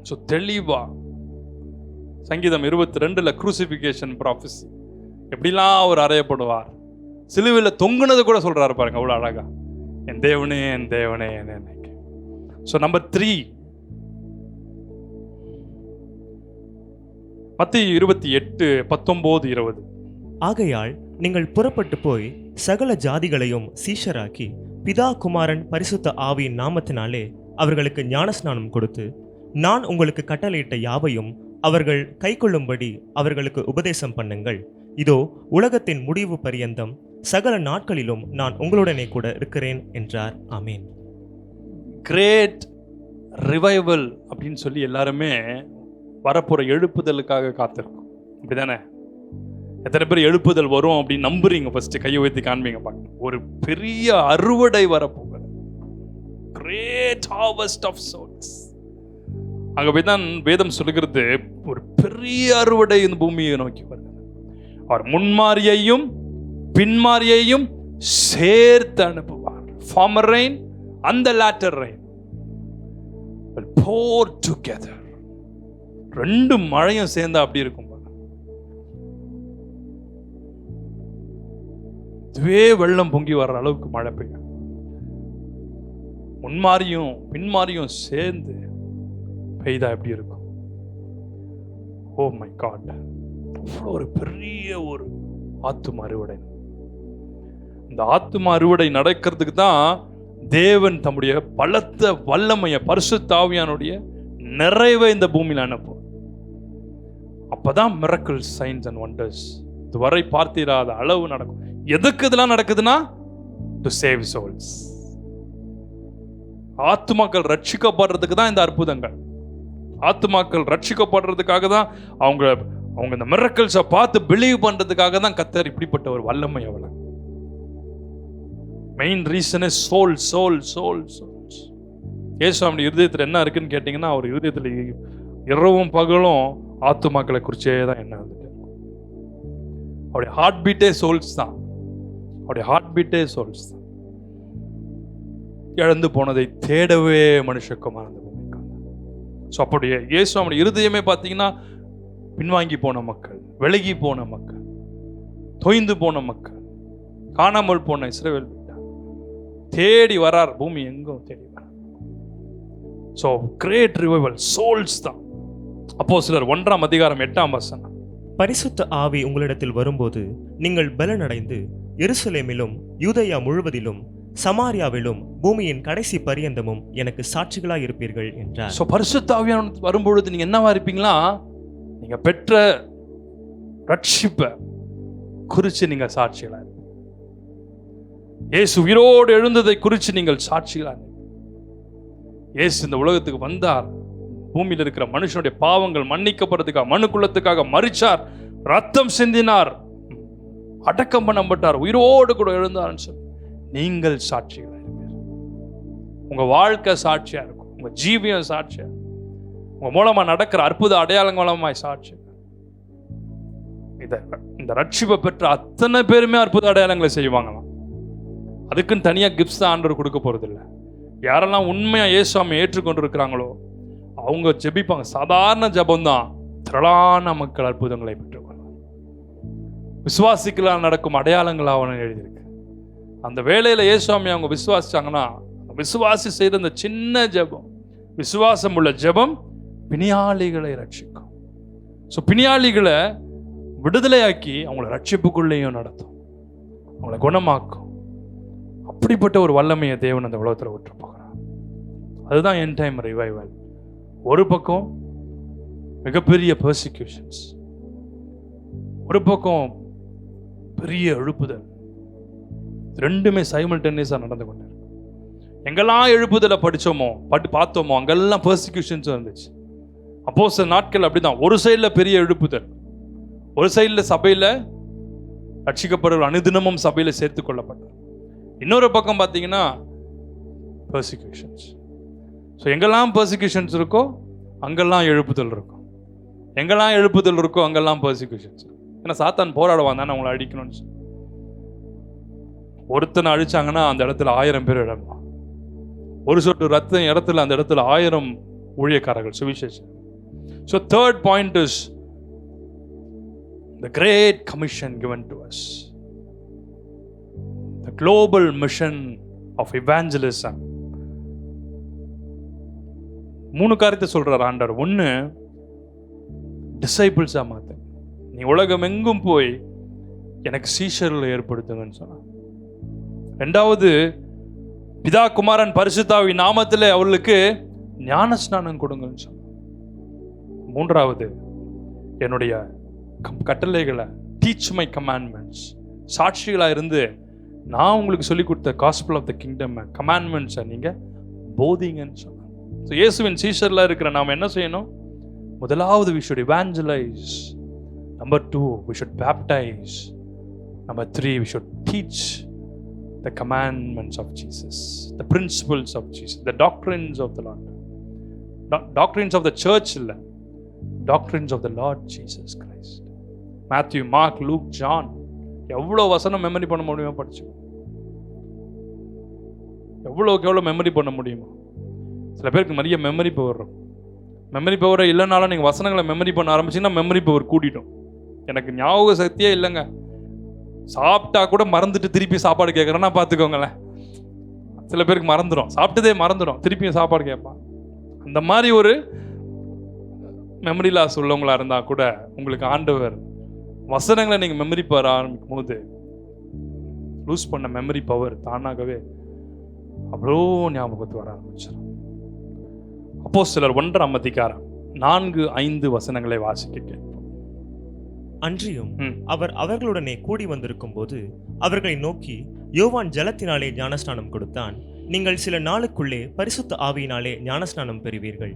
ஸோ தெளிவா சங்கீதம் 22 க்ரூசிஃபிகேஷன் ப்ராஃபஸி எப்படிலாம் அவர் அறையப்படுவார், சிலுவையில் தொங்குனது கூட சொல்றாரு பாருங்க, அவ்வளோ அழகா. என் தேவனே என் தேவனே என்ன நினைக்க. ஸோ நம்பர் 3 மத்தேயு 28:19-20. ஆகையால் நீங்கள் புறப்பட்டு போய் சகல ஜாதிகளையும் சீஷராக்கி பிதா குமாரன் பரிசுத்த ஆவியின் நாமத்தினாலே அவர்களுக்கு ஞானஸ்நானம் கொடுத்து நான் உங்களுக்கு கட்டளையிட்ட யாவையும் அவர்கள் கைக்கொள்ளும்படி அவர்களுக்கு உபதேசம் பண்ணுங்கள். இதோ உலகத்தின் முடிவு பரியந்தம் சகல நாட்களிலும் நான் உங்களுடனே கூட இருக்கிறேன் என்றார். ஆமீன். கிரேட் ரிவைவல் அப்படின்னு சொல்லி எல்லாருமே வரப்போற எழுப்புதலுக்காக காத்திருக்கும். அப்படிதானே? எத்தனை பேர் எழுப்புதல் வரும் அப்படின்னு நம்புறீங்க? ஃபர்ஸ்ட் கையை உயர்த்தி காண்பீங்க பார்க்க. ஒரு பெரிய அறுவடை வரப்போகுது. Great harvest of souls. ஆகவே தான் வேதம் சொல்லுகிறது, ஒரு பெரிய அறுவடை இந்த பூமியை நோக்கி வருது. அவர் முன்மாரியையும் பின்மாரியையும் சேர்த்து அனுப்புவார். Farmer rain and the latter rain will pour together. ரெண்டு மழையும் சேர்ந்தா அப்படி இருக்கும். இதுவே வெள்ளம் பொங்கி வர்ற அளவுக்கு மழை பெய்யும். முன்மாரியும் பின்மாரியும் சேர்ந்து பெய்தா எப்படி இருக்கும்? ஓ மை காட், அவ்வளோ ஒரு பெரிய ஒரு ஆத்தும அறுவடை. இந்த ஆத்தும அறுவடை நடக்கிறதுக்கு தான் தேவன் தம்முடைய பலத்த வல்லமைய பரிசுத்த ஆவியானுடைய நிறைவை இந்த பூமியில் அனுப்பும். அப்பதான் மிரக்கிள்ஸ், சைன்ஸ் அண்ட் வண்டர்ஸ் இதுவரை பார்த்திராத அளவு நடக்கும். எதுக்கு இதெல்லாம் நடக்குதுன்னா, டு சேவ் சோல்ஸ். ஆத்துமாக்கள் ரட்சிக்கப்படுறதுக்கு தான் இந்த அற்புதங்கள். ஆத்துமாக்கள் ரட்சிக்கப்படுறதுக்காக தான் அவங்க இந்த மிரக்கிள்ஸை பார்த்து பிலீவ் பண்றதுக்காக தான் கர்த்தர் இப்படிப்பட்ட ஒரு வல்லமை. அவளை main reason is soul soul soul soul. இயேசுவின் இருதயத்தில் என்ன இருக்குன்னு கேட்டீங்கன்னா, அவர் இருதயத்தில் இரவும் பகலும் ஆத்துமாக்களை குறிச்சே தான் என்ன வந்துட்டு இருக்கும். அவருடைய ஹார்ட் பீட்டே சோல்ஸ் தான். அவருடைய ஹார்ட் பீட்டே சோல்ஸ் தான். இழந்து போனதை தேடவே மனுஷகுமாரன் அந்த பூமிக்கு வந்தார். ஸோ அப்படியே இயேசு அவருடைய இருதயமே பார்த்தீங்கன்னா பின்வாங்கி போன மக்கள், விலகி போன மக்கள், தொய்ந்து போன மக்கள், காணாமல் போன இஸ்ரவேல் விட்டார். தேடி வரார், பூமி எங்கும் தேடி வரார். ஸோ கிரேட் ரிவைவல் சோல்ஸ் தான். அப்போஸ்தலர் 1:8 பரிசுத்த ஆவி உங்களிடத்தில் வரும்போது நீங்கள் பலனடைந்து எருசலேமிலும் யூதேயா முழுவதிலும் சமாரியாவிலும் பூமியின் கடைசி பரியந்தமும் எனக்கு சாட்சிகளாய் இருப்பீர்கள் என்றார். ஸோ பரிசுத்த ஆவியானவர் வரும்பொழுது நீங்க என்னவா இருப்பீங்களா? நீங்க பெற்ற ரட்சிப்பை குறித்து நீங்கள் சாட்சிகளா இருப்பீங்க. இயேசு உயிரோடு எழுந்ததை குறித்து நீங்கள் சாட்சிகளா இருப்பீங்க. இயேசு இந்த உலகத்துக்கு வந்தார், பூமியில் இருக்கிற மனுஷனுடைய பாவங்கள் மன்னிக்கப்படுறதுக்காக, மனுக்குலத்துக்காக மரிச்சார், ரத்தம் சிந்தினார், அடக்கம் பண்ணப்பட்டார், உயிரோடு கூட எழுந்தார்னு சொல்லி நீங்கள் சாட்சிகளா இருப்பீங்க. உங்க வாழ்க்கை சாட்சியா இருக்கும், உங்க ஜீவியம் சாட்சியா, உங்க மூலமா நடக்கிற அற்புத அடையாளங்கள் மூலமாய் சாட்சி. இந்த ரட்சிப்பை பெற்ற அத்தனை பேருமே அற்புத அடையாளங்களை செய்வாங்களாம். அதுக்குன்னு தனியா கிஃப்ட்ஸ் தான் ஆண்டவர் கொடுக்க போறது இல்லை. யாரெல்லாம் உண்மையா இயேசுவை ஏற்றுக்கொண்டு இருக்கிறாங்களோ அவங்க ஜெபிப்பாங்க. சாதாரண ஜெபம் தான், திரளான மக்கள் அற்புதங்களை பெற்றுக்கொள்வாங்க. விசுவாசிக்கலால் நடக்கும் அடையாளங்கள் அவன் எழுதியிருக்கு. அந்த வேளையில இயேசுவை அவங்க விசுவாசிச்சாங்கன்னா, விசுவாசி செய்த அந்த சின்ன ஜெபம், விசுவாசம் உள்ள ஜெபம் பிணியாளிகளை ரட்சிக்கும். ஸோ பிணியாளிகளை விடுதலையாக்கி அவங்கள ரட்சிப்புக்குள்ளேயும் நடத்தும், அவங்கள குணமாக்கும். அப்படிப்பட்ட ஒரு வல்லமையை தேவன் அந்த உலகத்தில் விட்டு போகிறார். அதுதான் எண்ட் டைம் ரிவைவல். ஒரு பக்கம் மிகப்பெரிய பெர்சிக்யூஷன்ஸ், ஒரு பக்கம் பெரிய எழுப்புதல். ரெண்டுமே சைமல்டேனியஸாக நடந்து கொண்டு இருக்கு. எங்கெல்லாம் எழுப்புதலை படித்தோமோ பார்த்தோமோ அங்கெல்லாம் பெர்சிக்யூஷன்ஸும் இருந்துச்சு. அப்போஸ்தலர் நாட்கள் அப்படிதான். ஒரு சைடில் பெரிய எழுப்புதல், ஒரு சைடில் சபையில் ரட்சிக்கப்படுற அனுதினமும் சபையில் சேர்த்து கொள்ளப்பட்டார். இன்னொரு பக்கம் பார்த்தீங்கன்னா பெர்சிக்யூஷன்ஸ். ஸோ எங்கெல்லாம் பெர்சிக்யூஷன்ஸ் இருக்கோ அங்கெல்லாம் எழுப்புதல் இருக்கும், எங்கெல்லாம் எழுப்புதல் இருக்கோ அங்கெல்லாம் பெர்சிக்யூஷன்ஸ். ஏன்னா சாத்தான் போராடுவான் தானே அவங்களை அடிக்கணும்னு சொல்லி. ஒருத்தனை அழிச்சாங்கன்னா அந்த இடத்துல 1000 பேர் இழப்பான். ஒரு சொட்டு ரத்தம் இடத்துல அந்த இடத்துல 1000 ஊழியக்காரர்கள் சுவிசேஷம். So third point is the great commission given to us, the global mission of evangelism. 3 காரியத்தை சொல்றார் ஆண்டவர். 1, டிசைபிள்ஸா மாத்து, நீ உலகம் எங்கும் போய் எனக்கு சீஷர்களை ஏற்படுத்துங்கன்னு சொன்னார். 2வது, பிதா குமாரன் பரிசுத்தாவி நாமத்தில் அவர்களுக்கு ஞானஸ்நானம் கொடுங்கன்னு சொன்னார். 3வது, என்னுடைய கட்டளைகளை டீச் மை கமாண்ட்மெண்ட்ஸ், சாட்சிகளாக இருந்து நான் உங்களுக்கு சொல்லிக் கொடுத்த காஸ்பல் ஆஃப் த கிங்டம் கமாண்ட்மெண்ட்ஸை நீங்கள் போதிங்கன்னு சொன்னார். ஸோ இயேசுவின் சீஷரில் இருக்கிற நாம் என்ன செய்யணும்? முதலாவது, we should evangelize. Number 2, we should baptize. Number 3, we should teach the commandments of Jesus, the principles of Jesus, the doctrines of the Lord. Doctrines of the church இல்ல, doctrines of the Lord Jesus Christ. Matthew, Mark, Luke, John, எவ்வளோ வசனம் memory பண்ண முடியுமோ படிச்சு, எவ்வளோ memory பண்ண முடியுமோ. சில பேருக்கு நிறைய மெமரி பவர் இருக்கும். மெமரி பவரை இல்லைனாலும் நீங்கள் வசனங்களை மெமரி பண்ண ஆரம்பிச்சிங்கன்னா மெமரி பவர் கூட்டிடும். எனக்கு ஞாபக சக்தியே இல்லைங்க, சாப்பிட்டா கூட மறந்துட்டு திருப்பி சாப்பாடு கேட்குறேன்னா பார்த்துக்கோங்களேன். சில பேருக்கு மறந்துடும், சாப்பிட்டதே மறந்துடும், திருப்பியும் சாப்பாடு கேட்பான். அந்த மாதிரி ஒரு மெமரி லாஸ் உள்ளவங்களா இருந்தால் கூட உங்களுக்கு ஆண்டவர் வசனங்களை நீங்கள் மெமரி பவர் ஆரம்பிக்கும் போது லூஸ் பண்ண மெமரி பவர் தானாகவே அவ்வளோ ஞாபகத்து வர ஆரம்பிச்சிடும். அப்போஸ்தலர் 1:4-5 வசனங்களை வாசிக்க கேட்போம். அன்றியும் அவர் அவர்களுடனே கூடி வந்திருக்கும் போது அவர்களை நோக்கி, யோவான் ஜலத்தினாலே ஞானஸ்நானம் கொடுத்தான், நீங்கள் சில நாளுக்குள்ளே பரிசுத்த ஆவியினாலே ஞானஸ்நானம் பெறுவீர்கள்.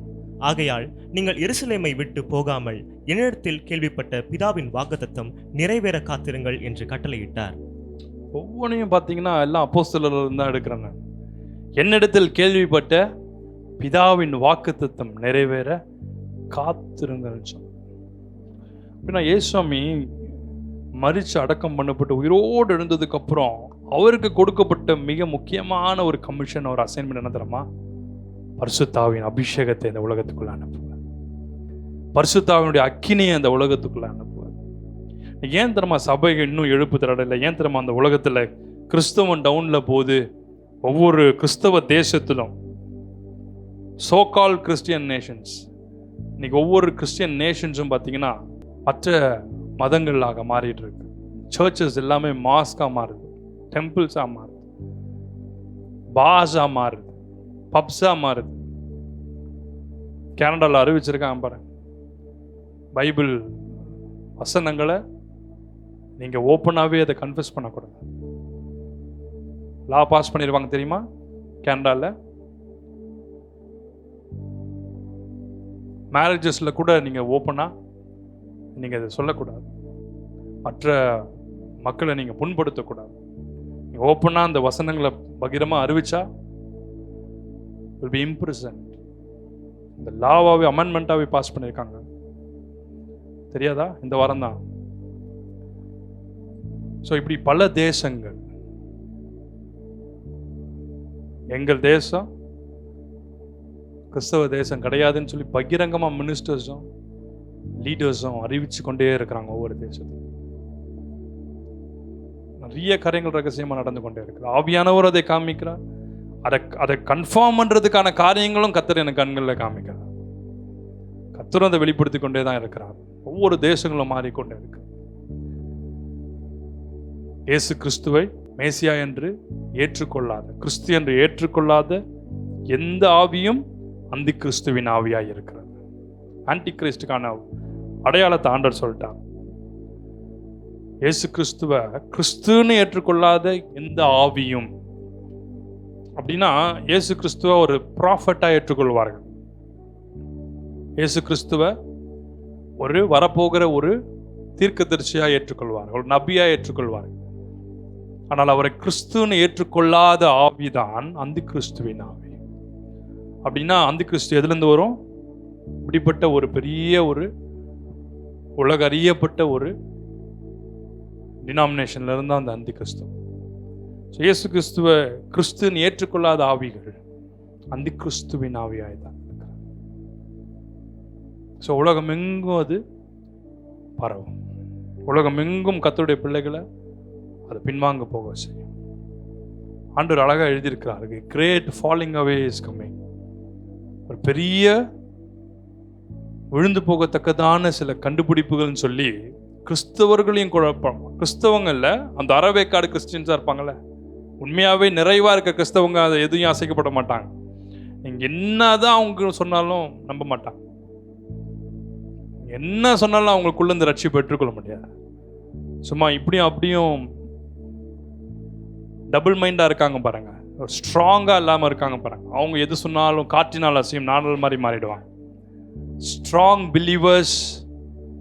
ஆகையால் நீங்கள் எருசலேமை விட்டு போகாமல் என்னிடத்தில் கேள்விப்பட்ட பிதாவின் வாக்குத்தத்தம் நிறைவேற காத்திருங்கள் என்று கட்டளையிட்டார். ஒவ்வொன்றையும் பார்த்தீங்கன்னா எல்லாம் அப்போஸ்தலர்கள் தான் எடுக்கிறாங்க. என்னிடத்தில் கேள்விப்பட்ட பிதாவின் வாக்குத்தத்தம் நிறைவேற காத்திருங்கன்னு சொன்னார். அப்படின்னா இயேசுசாமி மரிச்சு அடக்கம் பண்ணப்பட்டு உயிரோடு எழுந்ததுக்கு அப்புறம் அவருக்கு கொடுக்கப்பட்ட மிக முக்கியமான ஒரு கமிஷன், ஒரு அசைன்மெண்ட் என்ன தெரியுமா? பரிசுத்தாவின் அபிஷேகத்தை இந்த உலகத்துக்குள்ள அனுப்புவார். பரிசுத்தாவினுடைய அக்கினியை அந்த உலகத்துக்குள்ள அனுப்புவார். ஏன் தெரியுமா சபை இன்னும் எழுப்பு தரல? ஏன் தெரியுமா அந்த உலகத்துல கிறிஸ்தவம் டவுன்ல போது? ஒவ்வொரு கிறிஸ்தவ தேசத்திலும் சோகால் கிறிஸ்டியன் நேஷன்ஸ், இன்னைக்கு ஒவ்வொரு கிறிஸ்டியன் நேஷன்ஸும் பார்த்தீங்கன்னா மற்ற மதங்களாக மாறிட்டு இருக்கு. சர்ச்சஸ் எல்லாமே மாஸ்கா மாறுது, டெம்பிள்ஸா மாறுது, பாஸா மாறுது, பப்ஸா மாறுது. கனடாவில் அறிவிச்சிருக்காங்க பாருங்க, பைபிள் வசனங்களை நீங்க ஓப்பனாகவே அதை கன்ஃபெஸ் பண்ணக்கூடாது. லா பாஸ் பண்ணிடுவாங்க தெரியுமா கனடாவில். மேரேஜஸ்ல கூட நீங்க ஓப்பனா நீங்க அதை சொல்லக்கூடாது. மற்ற மக்களை நீங்க புண்படுத்தக்கூடாது. நீங்க ஓப்பனா அந்த வசனங்களை பகிரமா அறிவிச்சா will be imprisoned. இந்த லாவாவே அமெண்ட்மெண்ட்டாவே பாஸ் பண்ணியிருக்காங்க, தெரியாதா? இந்த வாரம் தான். ஸோ இப்படி பல தேசங்கள், எங்கள் தேசம் கிறிஸ்தவ தேசம் கிடையாதுன்னு சொல்லி பகிரங்கமா மினிஸ்டர்ஸும் லீடர்ஸும் அறிவிச்சு கொண்டே இருக்கிறாங்க. ஒவ்வொரு தேசத்தும் நிறைய காரியங்கள் ரகசியமா நடந்து கொண்டே இருக்கு. ஆவியானவர் அதை காமிக்கிறார். அதை கன்ஃபார்ம் பண்றதுக்கான காரியங்களும் கர்த்தர் எனக்கு கண்களில் காமிக்கிறார். கர்த்தர் அதை வெளிப்படுத்தி கொண்டே தான் இருக்கிறார். ஒவ்வொரு தேசங்களும் மாறிக்கொண்டே இருக்கு. இயேசு கிறிஸ்துவை மேசியா என்று ஏற்றுக்கொள்ளாத, கிறிஸ்து என்று ஏற்றுக்கொள்ளாத எந்த ஆவியும் அந்தி கிறிஸ்துவின் ஆவியாய் இருக்கிறது. ஆன்டி கிறிஸ்டுக்கான அடையாளத்தை ஆண்டவர் சொல்லிட்டார். இயேசு கிறிஸ்துவ கிறிஸ்துன்னு ஏற்றுக்கொள்ளாத எந்த ஆவியும், அப்படின்னா இயேசு கிறிஸ்துவ ஒரு ப்ராஃபட்டா ஏற்றுக்கொள்வார்கள். இயேசு கிறிஸ்துவ ஒரு வரப்போகிற ஒரு தீர்க்கதரிசியா ஏற்றுக்கொள்வார்கள், ஒரு நபியா ஏற்றுக்கொள்வார்கள். ஆனால் அவரை கிறிஸ்துன்னு ஏற்றுக்கொள்ளாத ஆவிதான் அந்தி கிறிஸ்துவின் ஆவி. அப்படின்னா அந்தி கிறிஸ்து எதுலேருந்து வரும்? இப்படிப்பட்ட ஒரு பெரிய ஒரு உலக அறியப்பட்ட ஒரு டினாமினேஷன்ல இருந்தா அந்த அந்தி கிறிஸ்து. இயேசு கிறிஸ்துவ கிறிஸ்துன்னு ஏற்றுக்கொள்ளாத ஆவிகள் அந்தி கிறிஸ்துவின் ஆவியாய்தான் இருக்கிறார். ஸோ உலகம் எங்கும் அது பரவும். உலகம் எங்கும் கர்த்தருடைய பிள்ளைகளை அதை பின்வாங்க போக செய்யும். ஆண்டவர் அழகா எழுதியிருக்கிறார், great falling away is coming. ஒரு பெரிய விழுந்து போகத்தக்கதான சில கண்டுபிடிப்புகள்னு சொல்லி கிறிஸ்தவர்களையும் குழப்பம். கிறிஸ்தவங்கள்ல அந்த அறவேக்காடு கிறிஸ்டின்ஸா இருப்பாங்கல்ல, உண்மையாவே நிறைவா இருக்க கிறிஸ்தவங்க அதை எதையும் அசைக்கப்பட மாட்டாங்க. நீங்க என்னதான் அவங்க சொன்னாலும் நம்ப மாட்டாங்க. என்ன சொன்னாலும் அவங்களுக்குள்ள இந்த ரட்சிப்பை பெற்றுக்கொள்ள முடியாது. சும்மா இப்படியும் அப்படியும் டபுள் மைண்டா இருக்காங்க பாருங்க, ஸ்ட்ராங்கா இல்லாம இருக்காங்க பாருங்க. அவங்க எது சொன்னாலும் காற்றினால் அசையும் நாணல் மாதிரி மாறிடுவாங்க. ஸ்ட்ராங் பிலீவர்ஸ்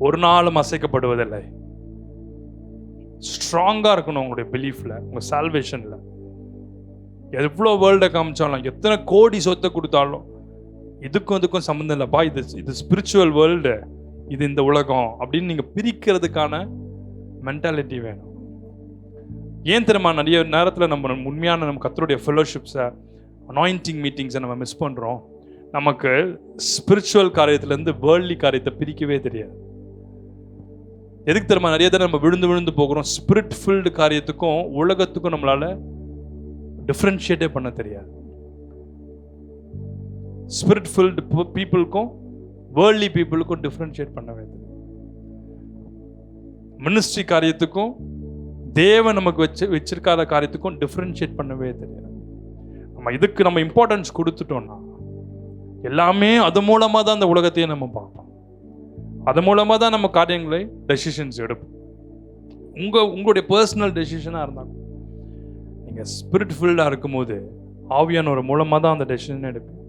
ஒரு நாளும் அசைக்கப்படுவதில்லை. ஸ்ட்ராங்கா இருக்கணும் உங்களுடைய பிலீஃப்ல, உங்க சால்வேஷன்ல. எவ்வளோ வேர்ல்டை காமிச்சாலும், எத்தனை கோடி சொத்தை கொடுத்தாலும் இதுக்கும் சம்மந்தம் இல்லைப்பா, இது ஸ்பிரிச்சுவல் வேர்ல்டு, இது இந்த உலகம் அப்படின்னு நீங்க பிரிக்கிறதுக்கான மென்டாலிட்டி வேணும். ஏன் தெரியுமா நிறைய நேரத்தில் நம்ம உண்மையான நம்ம கர்த்தருடைய ஃபெலோஷிப்ஸை, அனாயிண்டிங் மீட்டிங்ஸை நம்ம மிஸ் பண்ணுறோம். நமக்கு ஸ்பிரிச்சுவல் காரியத்திலேருந்து வேர்ல்ட்லி காரியத்தை பிரிக்கவே தெரியாது. எதுக்கு தெரியுமா நிறைய தடவை நம்ம விழுந்து போகிறோம்? ஸ்பிரிட் ஃபில்டு காரியத்துக்கும் உலகத்துக்கும் நம்மளால டிஃப்ரென்ஷியேட்டே பண்ண தெரியாது. ஸ்பிரிட் ஃபில்டு பீப்புளுக்கும் வேர்ல்ட்லி பீப்புளுக்கும் டிஃப்ரென்ஷியேட் பண்ணவே தெரியாது. மினிஸ்ட்ரி காரியத்துக்கும் தேவன் நமக்கு வச்சிருக்காத காரியத்துக்கும் டிஃப்ரென்ஷியேட் பண்ணவே தெரியாது. நம்ம இதுக்கு நம்ம இம்பார்ட்டன்ஸ் கொடுத்துட்டோம்னா எல்லாமே அது மூலமா தான் அந்த உலகத்தையே நம்ம பார்ப்போம். அது மூலமா தான் நம்ம காரியங்களை டெசிஷன்ஸ் எடுப்போம். உங்களுடைய பர்சனல் டெசிஷனாக இருந்தாலும் நீங்கள் ஸ்பிரிட் ஃபில்டாக இருக்கும்போது ஆவியானவர் மூலமாக தான் அந்த டெசிஷன் எடுப்போம்.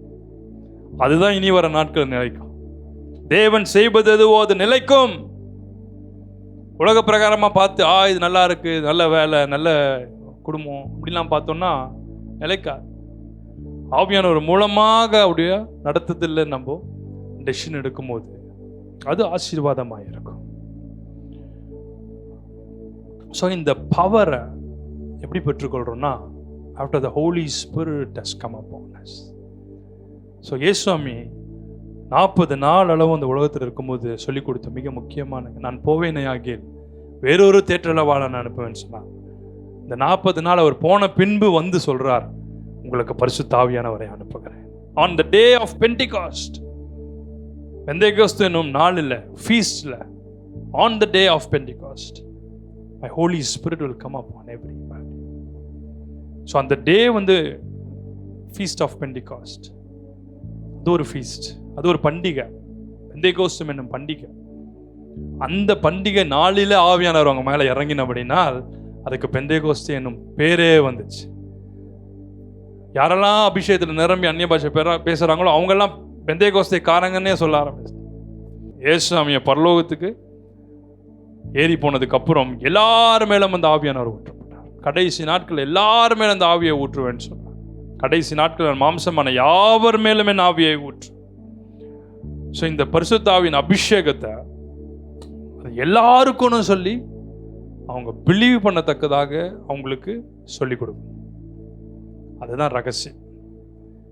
அதுதான் இனி வர நாட்கள் நிலைக்கும். தேவன் செய்வது எதுவோ அது நிலைக்கும். உலக பிரகாரமாக பார்த்து இது நல்லா இருக்கு, நல்ல வேலை, நல்ல குடும்பம் அப்படிலாம் பார்த்தோம்னா நிலைக்காது. ஆவியானவர் மூலமாக அப்படியே நடத்துதில்லை. நம்ம டெசிஷன் எடுக்கும்போது அது ஆசீர்வாதமாக இருக்கும். ஸோ இந்த பவரை எப்படி பெற்றுக்கொள்கிறோம்னா, after the holy spirit has come upon us. So இயேசுவாமி 40 நாள் அளவு அந்த உலகத்தில் இருக்கும்போது சொல்லிக் கொடுத்த மிக முக்கியமான, நான் போவேனே ஆகில் வேறொரு தேற்றளவாளன் அனுப்புவேன்னு சொன்னார். இந்த 40 நாள் அவர் போன பின்பு வந்து சொல்றார், உங்களுக்கு பரிசுத்த ஆவியானவரை அனுப்புகிறேன். On the day of Pentecost, பெந்தேகோஸ்து என்னும் நாளில், ஃபீஸ்ட்ல, on the day of Pentecost my holy spirit will come upon everybody. So அந்த டே வந்து feast of Pentecost. அது ஒரு feast, அது ஒரு பண்டிகை, பெந்தேகோஸ்து என்னும் பண்டிகை. அந்த பண்டிகை நாளில் ஆவியானவர் அவங்க மேலே இறங்கினபடினால் அதுக்கு பெந்தேகோஸ்து என்னும் பேரே வந்துச்சு. யாரெல்லாம் அபிஷேகத்தில் நிரம்பி அந்நிய பாஷை பேசுறாங்களோ அவங்கெல்லாம் பெந்தேகோஸ்தை காரங்கன்னே சொல்ல ஆரம்பிச்சு. இயேசுவாமிய பரலோகத்துக்கு ஏறி போனதுக்கு அப்புறம் எல்லார் மேலும் அந்த ஆவியானவர் ஊற்றப்பட்டார். கடைசி நாட்கள் எல்லார் மேலும் அந்த ஆவியை ஊற்றுவேன்னு சொன்னார். கடைசி நாட்கள் மாம்சமான யாவர் மேலும் என் ஆவியை ஊற்று. ஸோ இந்த பரிசுத்த ஆவியின் அபிஷேகத்தை எல்லாருக்கும் சொல்லி அவங்க பிலீவ் பண்ணத்தக்கதாக அவங்களுக்கு சொல்லிக் கொடுக்கும். அதுதான் ரகசியம்.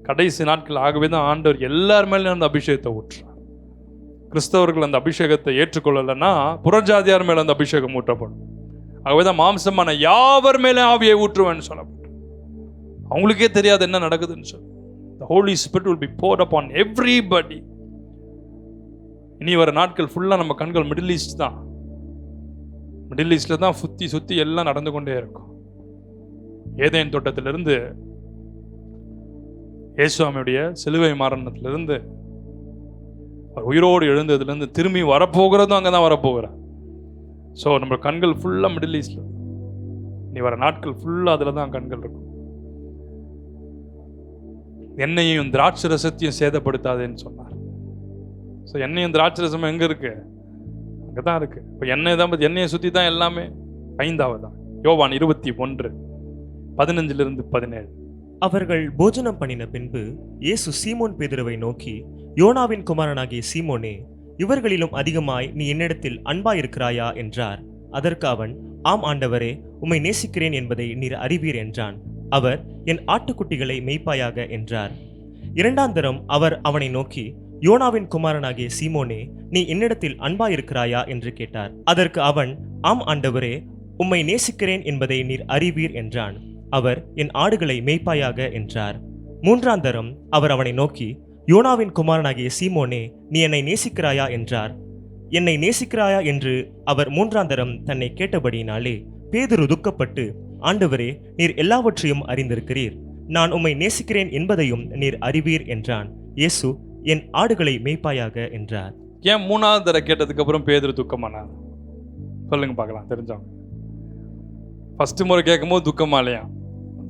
கடைசி நாட்கள் ஆகவே தான் ஆண்டவர் எல்லார் மேலும் அந்த அபிஷேகத்தை ஊற்றுறார். கிறிஸ்தவர்கள் அந்த அபிஷேகத்தை ஏற்றுக்கொள்ளலைன்னா புறஜாதியார் மேல அந்த அபிஷேகம் ஊற்றப்படும். ஆகவேதான் மாம்சமான யாவர் மேலே ஆவியை ஊற்றுவேன்னு சொல்லப்படும். அவங்களுக்கே தெரியாது என்ன நடக்குதுன்னு சொல்லி. The Holy Spirit will be poured upon everybody. இனி வர நாட்கள் ஃபுல்லா நம்ம கண்கள் மிடில் ஈஸ்ட் தான். மிடில் ஈஸ்ட்ல தான் சுத்தி சுத்தி எல்லாம் நடந்து கொண்டே இருக்கும். ஏதேன் தோட்டத்திலிருந்து, இயேசுவாமியுடைய சிலுவை மரணத்திலிருந்து, உயிரோடு எழுந்ததுலேருந்து திரும்பி வரப்போகிறதும் அங்கே தான் வரப்போகிறார். ஸோ நம்ம கண்கள் ஃபுல்லாக மிடில் ஈஸ்டில், நீ வர நாட்கள் ஃபுல்லாக அதில் தான் கண்கள் இருக்கும். எண்ணெயையும் திராட்சை ரசத்தையும் சேதப்படுத்தாதேன்னு சொன்னார். ஸோ எண்ணெயும் திராட்சை ரசமும் எங்கே இருக்கு? அங்கே தான் இருக்கு. இப்போ எண்ணெய் தான், எண்ணெயை சுற்றி தான் எல்லாமே. 5வது யோவான் 21:15-17. அவர்கள் போஜனம் பண்ணின பின்பு இயேசு சீமோன் பேதுருவை நோக்கி, யோனாவின் குமாரனாகிய சீமோனே, இவர்களிலும் அதிகமாய் நீ என்னிடத்தில் அன்பாயிருக்கிறாயா என்றார். அதற்கு அவன், ஆம் ஆண்டவரே, உம்மை நேசிக்கிறேன் என்பதை நீர் அறிவீர் என்றான். அவர், என் ஆட்டுக்குட்டிகளை மேய்ப்பாயாக என்றார். 2ஆம் தரம் அவர் அவனை நோக்கி, யோனாவின் குமாரனாகிய சீமோனே, நீ என்னிடத்தில் அன்பாயிருக்கிறாயா என்று கேட்டார். அதற்கு அவன், ஆம் ஆண்டவரே, உம்மை நேசிக்கிறேன் என்பதை நீர் அறிவீர் என்றான். அவர், என் ஆடுகளை மேய்ப்பாயாக என்றார். 3ஆம் தரம் அவர் அவனை நோக்கி, யோனாவின் குமாரனாகிய சீமோனே, நீ என்னை நேசிக்கிறாயா என்றார். என்னை நேசிக்கிறாயா என்று அவர் 3ஆம் தரம் தன்னை கேட்டபடியினாலே பேதுரு துக்கப்பட்டு, ஆண்டவரே, நீர் எல்லாவற்றையும் அறிந்திருக்கிறீர், நான் உம்மை நேசிக்கிறேன் என்பதையும் நீர் அறிவீர் என்றான். இயேசு, என் ஆடுகளை மேய்ப்பாயாக என்றார். ஏன் 3ஆவது தடவை கேட்டதுக்கு அப்புறம் பேதுரு துக்கமானார்? சொல்லுங்க பார்க்கலாம், தெரிஞ்சவங்க. ஃபர்ஸ்ட் முறை கேட்கும் போது துக்கமா இல்லையா?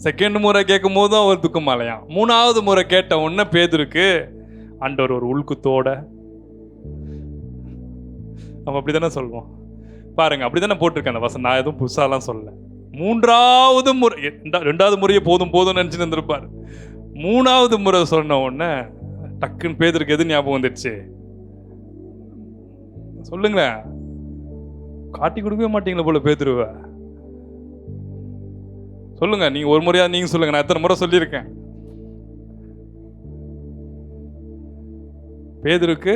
செகண்ட் முறை கேட்கும் போதும் அவர் துக்கமா இல்லையா? 3ஆவது முறை கேட்ட உடனே பேதுருக்கு ஆண்டவர் ஒரு உள்குத்தோட, நம்ம அப்படித்தானே சொல்லுவோம் பாருங்க, அப்படித்தானே போட்டிருக்கேன் அந்த வசனம். நான் எதுவும் புதுசாலாம் சொல்லல. 3ஆவது முறை, 2ஆவது முறையே போதும் போதும் நினைச்சுட்டு இருந்திருப்பாரு. 3ஆவது முறை சொன்ன உடனே டக்குன்னு பேதுருக்கு எது ஞாபகம் வந்துடுச்சு? சொல்லுங்களேன். காட்டி கொடுக்கவே மாட்டீங்களா போல பேதுருவ? சொல்லுங்க, நீங்க ஒரு முறையா நீங்க சொல்லுங்க. நான் எத்தனை முறை சொல்லியிருக்கேன். பேதுருக்கு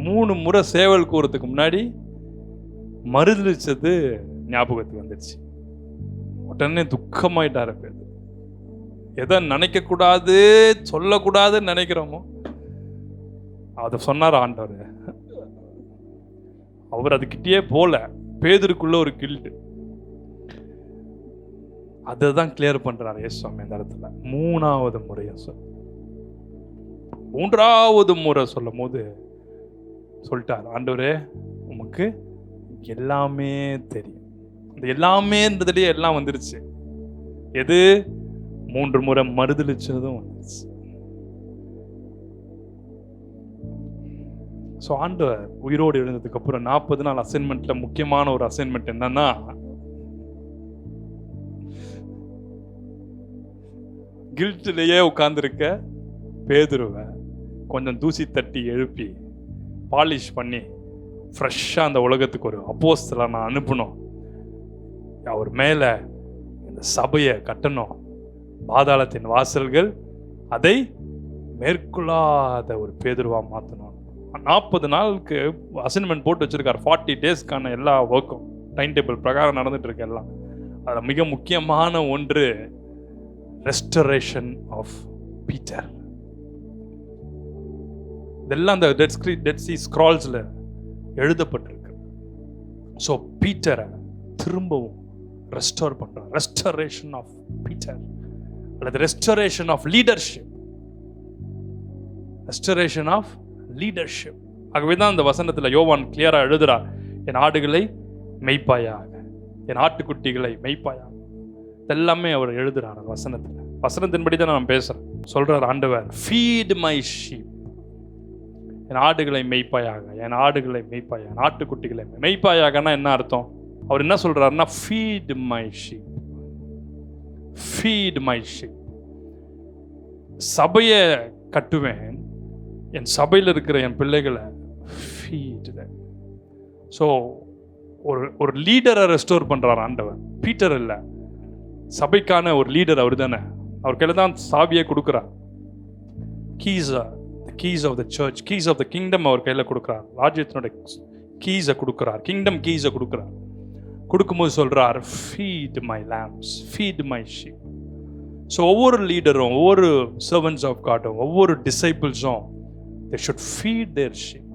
3 முறை சேவல் கூறதுக்கு முன்னாடி மறுதளிச்சது ஞாபகத்துக்கு வந்துடுச்சு. உடனே துக்கமாயிட்டாரு பேதுரு. எதை நினைக்க கூடாது, சொல்லக்கூடாதுன்னு நினைக்கிறோமோ அதை சொன்னார் ஆண்டவர். அவர் அதுக்கிட்டே போல. பேதுருக்குள்ள ஒரு கில்ட், அதை தான் கிளியர் பண்றாரு இயேசுவாமி அந்த இடத்துல. 3ஆவது முறையை 3ஆவது முறை சொல்லும் போது சொல்லிட்டார், ஆண்டவரே, உமக்கு எல்லாமே தெரியும். அந்த எல்லாமேன்றதுலயே எல்லாம் வந்துருச்சு. எது? 3 முறை மறுதளிச்சதும் வந்துருச்சு. ஸோ ஆண்டவர் உயிரோடு எழுந்ததுக்கு அப்புறம் 40 நாள் அசைன்மெண்ட்ல முக்கியமான ஒரு அசைன்மெண்ட் என்னன்னா, கில்ட்லயே உட்கார்ந்துருக்க பேதுருவை கொஞ்சம் தூசி தட்டி எழுப்பி பாலிஷ் பண்ணி ஃப்ரெஷ்ஷாக அந்த உலகத்துக்கு ஒரு அப்போஸ்தலரை நான் அனுப்பணும். அவர் மேலே இந்த சபையை கட்டணும். பாதாளத்தின் வாசல்கள் அதை மேற்கொள்ளாத ஒரு பேதுருவா மாற்றணும். 40 நாளுக்கு அசைன்மெண்ட் போட்டு வச்சிருக்காரு. 40 டேஸ்க்கான எல்லா ஒர்க்கும் டைம் டேபிள் பிரகாரம் நடந்துட்டு இருக்கு எல்லாம். அதில் மிக முக்கியமான ஒன்று ரெஸ்டரேஷன் ஆஃப் பீட்டர். இதெல்லாம் அந்த டெட் சி ஸ்க்ரால்ஸில் எழுதப்பட்டிருக்கு. ஸோ பீட்டரை திரும்பவும் ரெஸ்டோர் பண்றார். ரெஸ்டரேஷன் ஆஃப் பீட்டர் அல்லது restoration of leadership. Restoration of leadership. ஆகவே தான் அந்த வசனத்தில் யோவான் கிளியரா எழுதுறார், என் ஆடுகளை மெய்ப்பாயாக, என் ஆட்டுக்குட்டிகளை மெய்ப்பாயாக. இதெல்லாமே அவர் எழுதுறார் வசனத்தில். வசனத்தின்படி தான் நான் பேசுறேன். சொல்றார் ஆண்டவர், ஃபீட் மை ஷீப், என் ஆடுகளை மெய்ப்பாயாக, என் ஆடுகளை மெய்ப்பாயாக, என் ஆட்டுக்குட்டிகளை மெய்ப்பாயாகனா என்ன அர்த்தம்? அவர் என்ன சொல்றாருன்னா, feet my sheep, feet my sheep. சபையை கட்டுவேன், என் சபையில் இருக்கிற என் பிள்ளைகளை ஃபீட். ஸோ ஒரு லீடரை ரெஸ்டோர் பண்றார் ஆண்டவர். பீட்டர் இல்லை, சபைக்கான ஒரு லீடர் அவர் தானே. அவர் கையில தான் சாவியை கொடுக்குறார். Keys of the church, keys of the kingdom அவர் கையில கொடுக்குறார். ராஜ்யத்தினுடைய கீஸை கொடுக்குறார், கிங்டம் கீஸை கொடுக்குறார். கொடுக்கும்போது சொல்றார், feet my lamps, feet my sheep. So ஒவ்வொரு லீடரும், ஒவ்வொரு சர்வன்ட்ஸ் ஆஃப் காடும், ஒவ்வொரு டிசைபிள்ஸும் they should feed their sheep.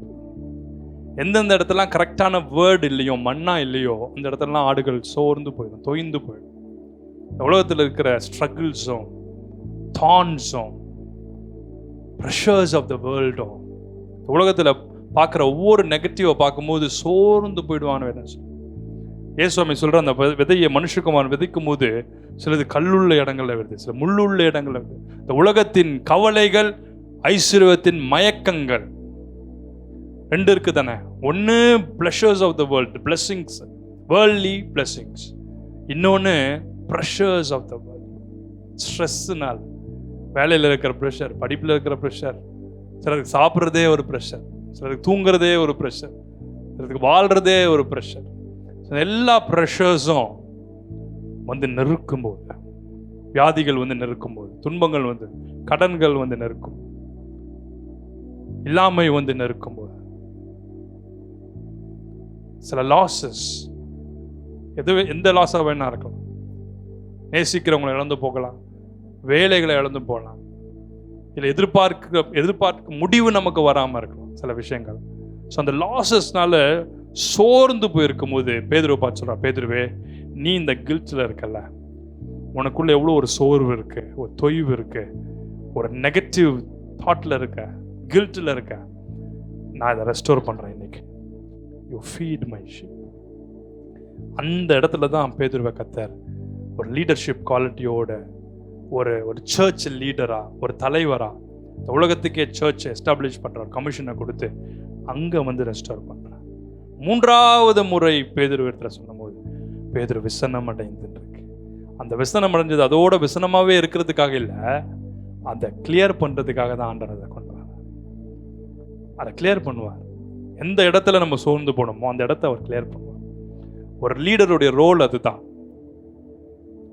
எந்தெந்த இடத்துலாம் கரெக்டான வேர்டு இல்லையோ, மண்ணா இல்லையோ, அந்த இடத்துலலாம் ஆடுகள் சோர்ந்து போயிடும், தொய்ந்து போயிடும். உலகத்தில் இருக்கிற ஸ்ட்ரகிள்ஸும் தான்ஸும் ப்ரெஷர்ஸ் ஆஃப் த வேர்ல்டும், உலகத்தில் பார்க்குற ஒவ்வொரு நெகட்டிவை பார்க்கும்போது சோர்ந்து போயிடுவான்னு வேணும். இயேசுவாமி சொல்கிற அந்த விதையை மனுஷகுமாரன் விதைக்கும் போது சிலது கல்லுள்ள இடங்கள்ல வருது, சில முள்ளுள்ள இடங்கள்ல வருது. இந்த உலகத்தின் கவலைகள், ஐஸ்வர்யத்தின் மயக்கங்கள் ரெண்டு இருக்கு தானே. ஒன்று pleasures of the world, blessings, worldly blessings. இன்னொன்று ப்ரெஷர்ஸ் ஆஃப் த வேர்ல்ட், ஸ்ட்ரெஸ்ஸுனால், வேலையில் இருக்கிற ப்ரெஷர், படிப்பில் இருக்கிற ப்ரெஷர், சிலருக்கு சாப்பிட்றதே ஒரு ப்ரெஷர், சிலருக்கு தூங்குறதே ஒரு ப்ரெஷர், சிலருக்கு வாழ்கிறதே ஒரு ப்ரெஷர். எல்லா ப்ரெஷர்ஸும் வந்து நெருக்கும்போது, வியாதிகள் வந்து நெருக்கும்போது, துன்பங்கள் வந்து, கடன்கள் வந்து நெருக்கும், இல்லாமை வந்து நெருக்கும்போது, சில லாஸஸ், எந்த லாஸாக வேணா இருக்கலாம். நேசிக்கிறவங்களை இழந்து போகலாம், வேலைகளை இழந்து போகலாம், இல்லை எதிர்பார்க்க முடிவு நமக்கு வராமல் இருக்கலாம் சில விஷயங்கள். ஸோ அந்த லாஸஸ்னால சோர்ந்து போயிருக்கும் போது பேதுருவை பார்த்து சொல்றா, பேதுருவே, நீ இந்த கில்ட்டில் இருக்கல, உனக்குள்ள எவ்வளோ ஒரு சோர்வு இருக்கு, ஒரு தொய்வு இருக்கு, ஒரு நெகட்டிவ் தாட்ல இருக்க, கில்ட்டில் இருக்க, நான் இதை ரெஸ்டோர் பண்றேன் இன்னைக்கு. You feet my sheep. அந்த இடத்துல தான் பேதுருவை கர்த்தர் ஒரு லீடர்ஷிப் குவாலிட்டியோட, ஒரு சர்ச் லீடரா, ஒரு தலைவரா, இந்த உலகத்துக்கே சர்ச் எஸ்டாப்ளிஷ் பண்ற கமிஷனை கொடுத்து அங்க வந்து ரெஸ்டோர் பண்றார். 3வது முறை பேதுரு இடத்துல சொன்னபோது பேதுரு விசனம் அடைந்துருக்கு. அந்த விசனம் அடைஞ்சது அதோட விசனமாவே இருக்கிறதுக்காக இல்லை, அதை கிளியர் பண்றதுக்காக தான் ஆண்டவர் அதை கொண்டு வர. அதை கிளியர் பண்ணுவார். எந்த இடத்துல நம்ம சோர்ந்து போனோமோ அந்த இடத்த அவர் கிளியர் பண்ணுவார். ஒரு லீடருடைய ரோல் அதுதான்,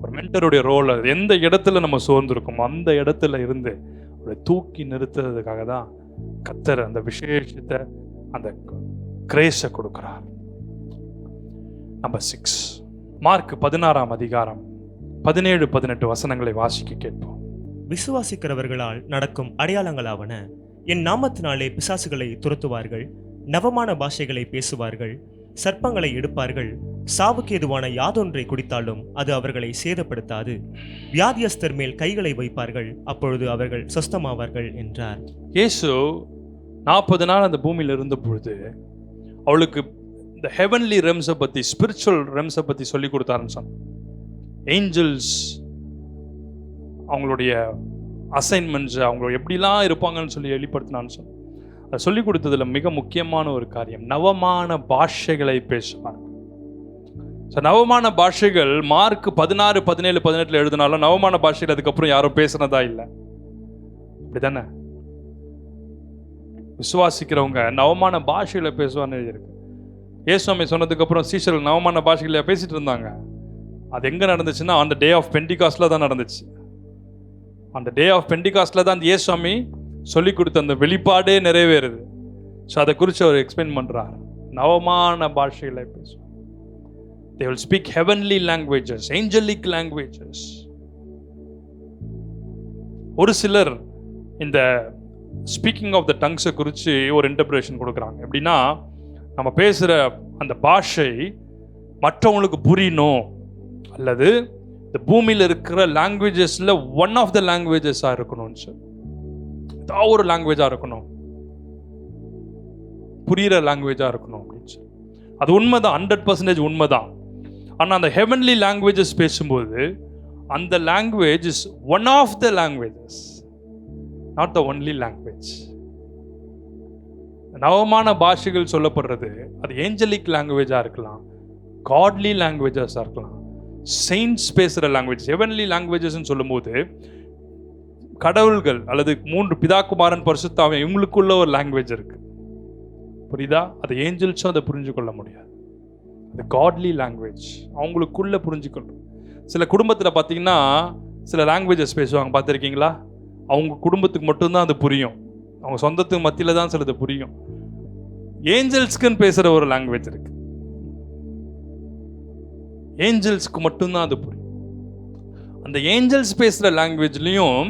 ஒரு மென்டருடைய ரோல் அது. எந்த இடத்துல நம்ம சோர்ந்து இருக்கோமோ அந்த இடத்துல இருந்து அவரை தூக்கி நிறுத்துறதுக்காக தான் கர்த்தர் அந்த விசேஷத்தை, அந்த கிரேஸை கொடுக்கிறார். நம்பர் 6, மார்க் 16ஆம் அதிகாரம் 17-18 வசனங்களை வாசிக்க கேட்போம். விசுவாசிக்கிறவர்களால் நடக்கும் அடையாளங்களாவன, என் நாமத்தினாலே பிசாசுகளை துரத்துவார்கள், நவமான பாஷைகளை பேசுவார்கள், சர்ப்பங்களை எடுப்பார்கள், சாவுக்கு ஏதுவான யாதொன்றை குடித்தாலும் அது அவர்களை சேதப்படுத்தாது, வியாதியஸ்தர் மேல் கைகளை வைப்பார்கள், அப்பொழுது அவர்கள் சொஸ்தமாவார்கள் என்றார். இயேசு 40 நாள் அந்த பூமியில் இருந்த பொழுது அவளுக்கு இந்த ஹெவன்லி ரெம்ஸை பற்றி, ஸ்பிரிச்சுவல் ரெம்ஸை பற்றி சொல்லி கொடுத்தாருன்னு சொன்ன. ஏஞ்சல்ஸ் அவங்களுடைய அசைன்மெண்ட்ஸ், அவங்க எப்படிலாம் இருப்பாங்கன்னு சொல்லி வெளிப்படுத்தினான்னு சொன்ன. அதை சொல்லி கொடுத்ததுல மிக முக்கியமான ஒரு காரியம், நவமான பாஷைகளை பேசுவார். நவமான பாஷைகள் மார்க் 16, 17, 18 எழுதினாலும் நவமான பாஷைகள் அதுக்கப்புறம் யாரும் பேசுனதா இல்லை, அப்படிதானே? விசுவாசிக்கிறவங்க நவமான பாஷையில பேசுவான்னு எழுதியிருக்கு. இயேசுவை சொன்னதுக்கு அப்புறம் சீஷர்கள் நவமான பாஷையில பேசிட்டு இருந்தாங்க. அது எங்க நடந்துச்சுன்னா அந்த டே ஆஃப் பெண்டிகாஸ்ட்ல தான் நடந்துச்சு. அந்த டே ஆஃப் பெண்டிகாஸ்ட்ல தான் இயேசுவை சொல்லி கொடுத்த அந்த வெளிப்பாடே நிறைவேறுது. ஸோ அதை குறித்து அவர் எக்ஸ்பிளைன் பண்றார். நவமான பாஷையில பேசுவாங்க. They will speak heavenly languages, angelic languages. ஒரு சிலர் இந்த ஸ்பீக்கிங் ஆஃப் த டங்ஸை குறித்து ஒரு இன்டர்பிரேஷன் கொடுக்குறாங்க. எப்படின்னா, நம்ம பேசுகிற அந்த பாஷை மற்றவங்களுக்கு புரியணும், அல்லது இந்த பூமியில் இருக்கிற லாங்குவேஜஸில் ஒன் ஆஃப் த லாங்குவேஜஸாக இருக்கணும்னு சொல்லி, ஏதாவது ஒரு லாங்குவேஜாக இருக்கணும், புரிகிற லாங்குவேஜாக இருக்கணும் அப்படின்னு சொல்லி. அது உண்மைதான், 100% உண்மைதான். ஆனால் அந்த ஹெவன்லி லாங்குவேஜஸ் பேசும்போது அந்த language is one of the languages, not the only language. நவமான பாஷைகள் சொல்லப்படுறது அது ஏஞ்சலிக் லாங்குவேஜாக இருக்கலாம், காட்லி லாங்குவேஜஸாக இருக்கலாம், செயின்ட்ஸ் பேசுகிற லாங்குவேஜ். ஹெவன்லி லாங்குவேஜஸ்ன்னு சொல்லும்போது கடவுள்கள் அல்லது 3 பிதா குமாரன் பரிசுத்தாவி இவங்களுக்குள்ள ஒரு லாங்குவேஜ் இருக்கு, புரியுதா? அது ஏஞ்சல்ஸும் அதை புரிஞ்சு கொள்ள முடியாது. அது காட்லி லாங்குவேஜ், அவங்களுக்குள்ள புரிஞ்சுக்கணும். சில குடும்பத்தில் பார்த்தீங்கன்னா சில லாங்குவேஜஸ் பேசுவாங்க, பார்த்துருக்கீங்களா? அவங்க குடும்பத்துக்கு மட்டும்தான் அது புரியும், அவங்க சொந்தத்துக்கு மத்தியில் தான் சிலது புரியும். ஏஞ்சல்ஸ்க்குன்னு பேசுகிற ஒரு லாங்குவேஜ் இருக்கு, ஏஞ்சல்ஸ்க்கு மட்டும்தான் அது புரியும். அந்த ஏஞ்சல்ஸ் பேசுகிற லாங்குவேஜ்லையும்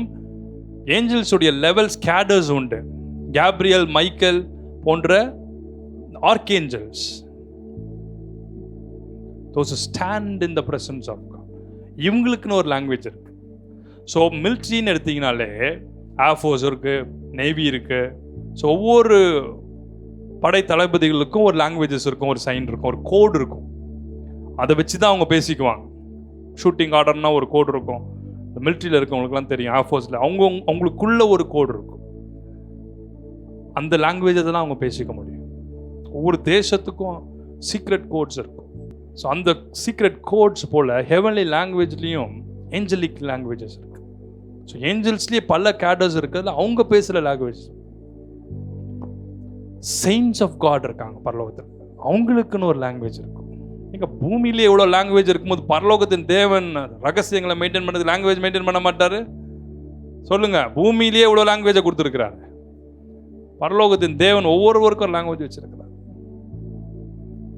ஏஞ்சல்ஸுடைய லெவல்ஸ் கேடர்ஸ் உண்டு. கேப்ரியல், மைக்கேல் போன்ற archangels, those who stand in the presence of God, இவங்களுக்குன்னு ஒரு லாங்குவேஜ் இருக்கு. ஸோ மிலிட்ரின்னு எடுத்தீங்கனாலே ஏர்ஃபோர்ஸ் இருக்கு, நேவி இருக்கு. ஸோ ஒவ்வொரு படை தளபதிகளுக்கும் ஒரு லாங்குவேஜஸ் இருக்கும், ஒரு சைன் இருக்கும், ஒரு கோடு இருக்கும். அதை வச்சு தான் அவங்க பேசிக்குவாங்க. ஷூட்டிங் ஆர்டர்னா ஒரு கோடு இருக்கும். இந்த மிலிட்ரியில் இருக்கவங்களுக்குலாம் தெரியும், ஏர்ஃபோர்ஸில் அவங்களுக்குள்ள ஒரு கோடு இருக்கும். அந்த லாங்குவேஜை தான் அவங்க பேசிக்க முடியும். ஒவ்வொரு தேசத்துக்கும் சீக்ரெட் கோட்ஸ் இருக்கும். ஸோ அந்த சீக்ரெட் கோட்ஸ் போல் ஹெவன்லி லாங்குவேஜ்லேயும் ஏஞ்சலிக் லாங்குவேஜஸ் இருக்கு. ஸோ ஏஞ்சல்ஸ்லேயே பல கேடர்ஸ் இருக்குது, அவங்க பேசுகிற லாங்குவேஜ். செயின்ட்ஸ் ஆஃப் காட் இருக்காங்க பரலோகத்தில், அவங்களுக்குன்னு ஒரு லாங்குவேஜ் இருக்கும். எங்க பூமியிலே எவ்வளோ லாங்குவேஜ் இருக்கும்போது பரலோகத்தின் தேவன் ரகசியங்களை மெயின்டைன் பண்ணது லாங்குவேஜ் மெயின்டைன் பண்ண மாட்டாரு? சொல்லுங்க. பூமியிலேயே எவ்வளோ லாங்குவேஜை கொடுத்துருக்கிறாரு. பரலோகத்தின் தேவன் ஒவ்வொருவருக்கும் ஒரு லாங்குவேஜ் வச்சிருக்கிறார்.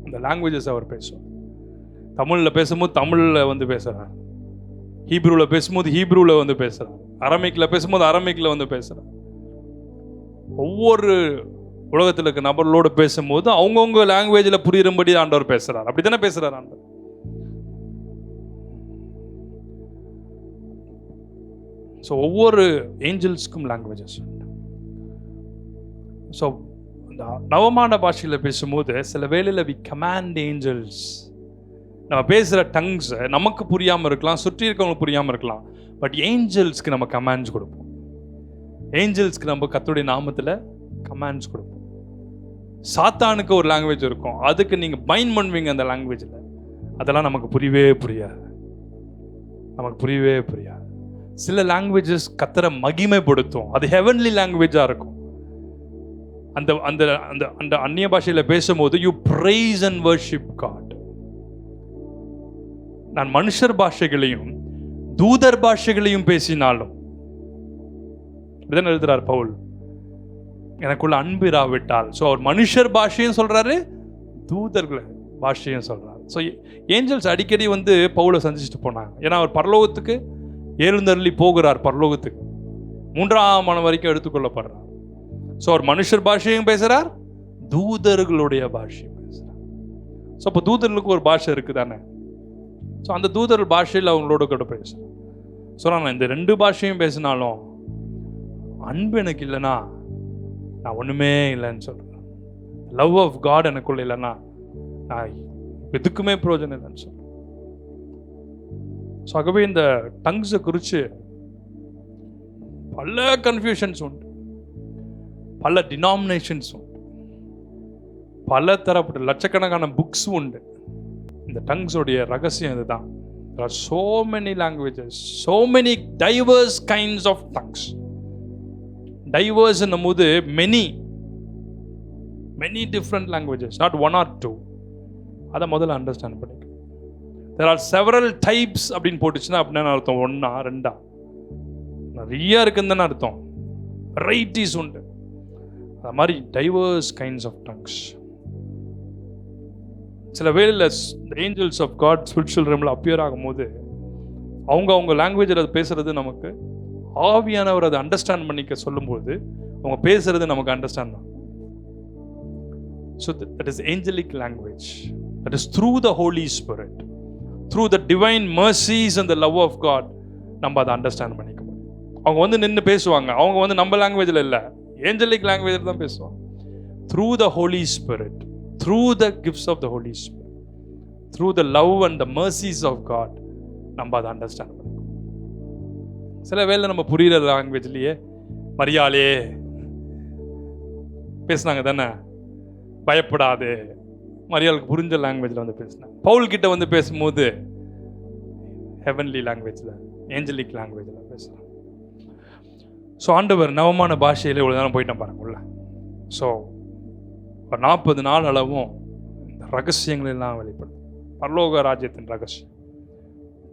அந்த லாங்குவேஜஸ் அவர் பேசுவார். தமிழில் பேசும்போது தமிழில் வந்து பேசுகிறார், ஹீப்ரூவில் பேசும்போது ஹீப்ரூவில் வந்து பேசுகிறார், அரமிக்கில் பேசும்போது அரமிக்கில் வந்து பேசுகிறார். ஒவ்வொரு உலகத்தில் இருக்க நபர்களோடு பேசும்போது அவங்கவுங்க லாங்குவேஜில் புரியும்படி ஆண்டவர் பேசுகிறார். அப்படி தானே பேசுகிறார் ஆண்டவர். ஸோ ஒவ்வொரு ஏஞ்சல்ஸ்க்கும் லாங்குவேஜஸ் உண்டு. ஸோ இந்த நவமான பாஷையில் பேசும்போது சில வேளையில் வி கமாண்ட் ஏஞ்சல்ஸ். நம்ம பேசுகிற டங்ஸ் நமக்கு புரியாமல் இருக்கலாம், சுற்றி இருக்கவங்களுக்கு புரியாமல் இருக்கலாம். பட் ஏஞ்சல்ஸ்க்கு நம்ம கமாண்ட்ஸ் கொடுப்போம். ஏஞ்சல்ஸ்க்கு நம்ம கர்த்தருடைய நாமத்தில் கமாண்ட்ஸ் கொடுப்போம். சாத்தானுக்கு ஒரு லாங்குவேஜ் இருக்கும், அதுக்கு நீங்கள் பைண்ட் பண்ணுவீங்க அந்த லாங்குவேஜில். அதெல்லாம் நமக்கு புரியவே புரியாது, நமக்கு புரியவே புரியாது. சில லாங்குவேஜஸ் கர்த்தரை மகிமைப்படுத்தும், அது ஹெவன்லி லாங்குவேஜாக இருக்கும். அந்த அந்த அந்த அந்த அந்நிய பாஷையில் பேசும்போது you praise and worship God. நான் மனுஷர் பாஷைகளையும் தூதர் பாஷைகளையும் பேசினாலும், இப்படிதான் எழுதுறார் பவுல், எனக்குள்ள அன்பு இராவிட்டால். ஸோ அவர் மனுஷர் பாஷையும் சொல்றாரு, தூதர்கள் பாஷையும் சொல்றாரு. ஸோ ஏஞ்சல்ஸ் அடிக்கடி வந்து பவுலை சந்திச்சுட்டு போனாங்க. ஏன்னா அவர் பரலோகத்துக்கு எழுந்தருளி போகிறார், பரலோகத்துக்கு 3ஆம் மனம் வரைக்கும் எடுத்துக்கொள்ளப்படுறார். ஸோ அவர் மனுஷர் பாஷையும் பேசுறார், தூதர்களுடைய பாஷையும் பேசுறார். ஸோ அப்போ தூதர்களுக்கு ஒரு பாஷை இருக்கு தானே. ஸோ அந்த தூதர்கள் பாஷையில் அவங்களோட கூட பேசுறேன். ஸோ நான் இந்த 2 பாஷையும் பேசினாலும் அன்பு எனக்கு இல்லைன்னா நான் ஒன்றுமே இல்லைன்னு சொல்கிறேன். லவ் ஆஃப் காட் எனக்குள்ள இல்லைன்னா நான் எதுக்குமே பிரயோஜனம் இல்லைன்னு சொல்கிறேன். ஸோ ஆகவே இந்த டங்ஸை குறித்து பல கன்ஃபியூஷன்ஸ் உண்டு, பல டினாமினேஷன்ஸ் உண்டு, பல தரப்பட்ட லட்சக்கணக்கான புக்ஸ் உண்டு. இந்த டங்ஸோடைய ரகசியம் இதுதான். There are so many languages, so many diverse kinds of tongues. Diverse என்னும்போது many, many different languages, not 1 or 2. அதை முதல்ல அண்டர்ஸ்டாண்ட் பண்ணிக்க. There are several types அப்படின்னு போட்டுச்சுன்னா அப்படின்னா அர்த்தம் 1 or 2, நிறைய இருக்குன்னு தானே அர்த்தம். வெரைட்டிஸ் உண்டு. அது மாதிரி டைவர்ஸ் கைண்ட்ஸ் ஆஃப் டங்ஸ். சில வேளையில் ஏஞ்சல்ஸ் ஆஃப் காட் ஸ்பிரிச்சுவல் ரூமில் அப்பியர் ஆகும்போது அவங்க லாங்குவேஜில் அது பேசுறது நமக்கு ஆவியானவர் அதை அண்டர்ஸ்டாண்ட் பண்ணிக்க சொல்லும்போது அவங்க பேசுறது நமக்கு அண்டர்ஸ்டாண்ட் ஆகும். So that is angelic language. That is through the holy spirit, through the divine mercies and the love of god நம்ம அதை அண்டர்ஸ்டாண்ட் பண்ணிக்க முடியும். அவங்க வந்து நின்று பேசுவாங்க, அவங்க வந்து நம்ம லாங்குவேஜில் இல்லை, ஏஞ்சலிக் லாங்குவேஜில் தான் பேசுவாங்க. Through the holy spirit, through the gifts of the Holy Spirit, through the love and the mercies of God, நம்ம அதை அண்டர்ஸ்டாண்ட் பண்ணிக்கணும். சில வேளை நம்ம புரியுற லாங்குவேஜ்லேயே மரியாளே பேசினாங்க தானே, பயப்படாது, மரியாளுக்கு புரிஞ்ச லாங்குவேஜில் வந்து பேசினாங்க. பவுல் கிட்ட வந்து பேசும்போது ஹெவன்லி லாங்குவேஜில், ஏஞ்சலிக் லாங்குவேஜில் பேசுகிறாங்க. ஸோ ஆண்டவர் நவமான பாஷையில் இவ்வளோ நேரம் போயிட்டேன் பாருங்கள்ல. ஸோ 40 நாள் அளவும் இந்த ரகசியங்கள் எல்லாம் வெளிப்படுது. பரலோக ராஜ்யத்தின் ரகசியம்.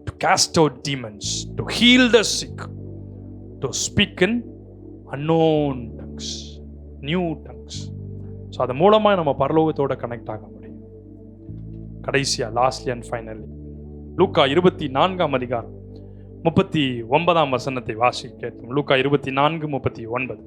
To cast out demons, to heal the sick, to speak in unknown tongues, new tongues. So அது மூலமாக நம்ம பரலோகத்தோட கனெக்ட் ஆக முடியும். கடைசியா, லாஸ்ட்லி அண்ட் ஃபைனலி, லூக்கா 24ஆம் அதிகாரம் 39ஆம் வசனத்தை வாசி கேட்கும். லூக்கா 24:39.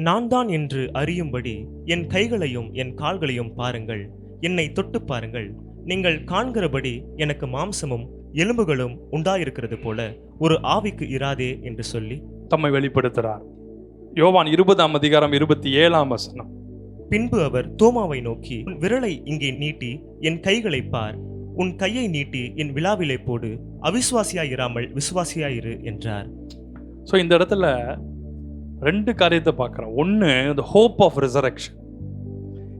நான் தான் என்று அறியும்படி என் கைகளையும் என் கால்களையும் பாருங்கள், என்னை தொட்டு பாருங்கள். நீங்கள் காண்கிறபடி எனக்கு மாம்சமும் எலும்புகளும் உண்டாயிருக்கிறது போல ஒரு ஆவிக்கு இராதே என்று சொல்லி தம்மை வெளிப்படுத்துகிறார். யோவான் 20ஆம் அதிகாரம் 27ஆம் வசனம். பின்பு அவர் தோமாவை நோக்கி, உன் விரலை இங்கே நீட்டி என் கைகளை பார், உன் கையை நீட்டி என் விலாவிலே போடு, அவிசுவாசியாயிராமல் விசுவாசியாயிரு என்றார். ஸோ இந்த இடத்துல 2 காரியத்தை பார்க்குறோம். ஒன்று, the hope of resurrection.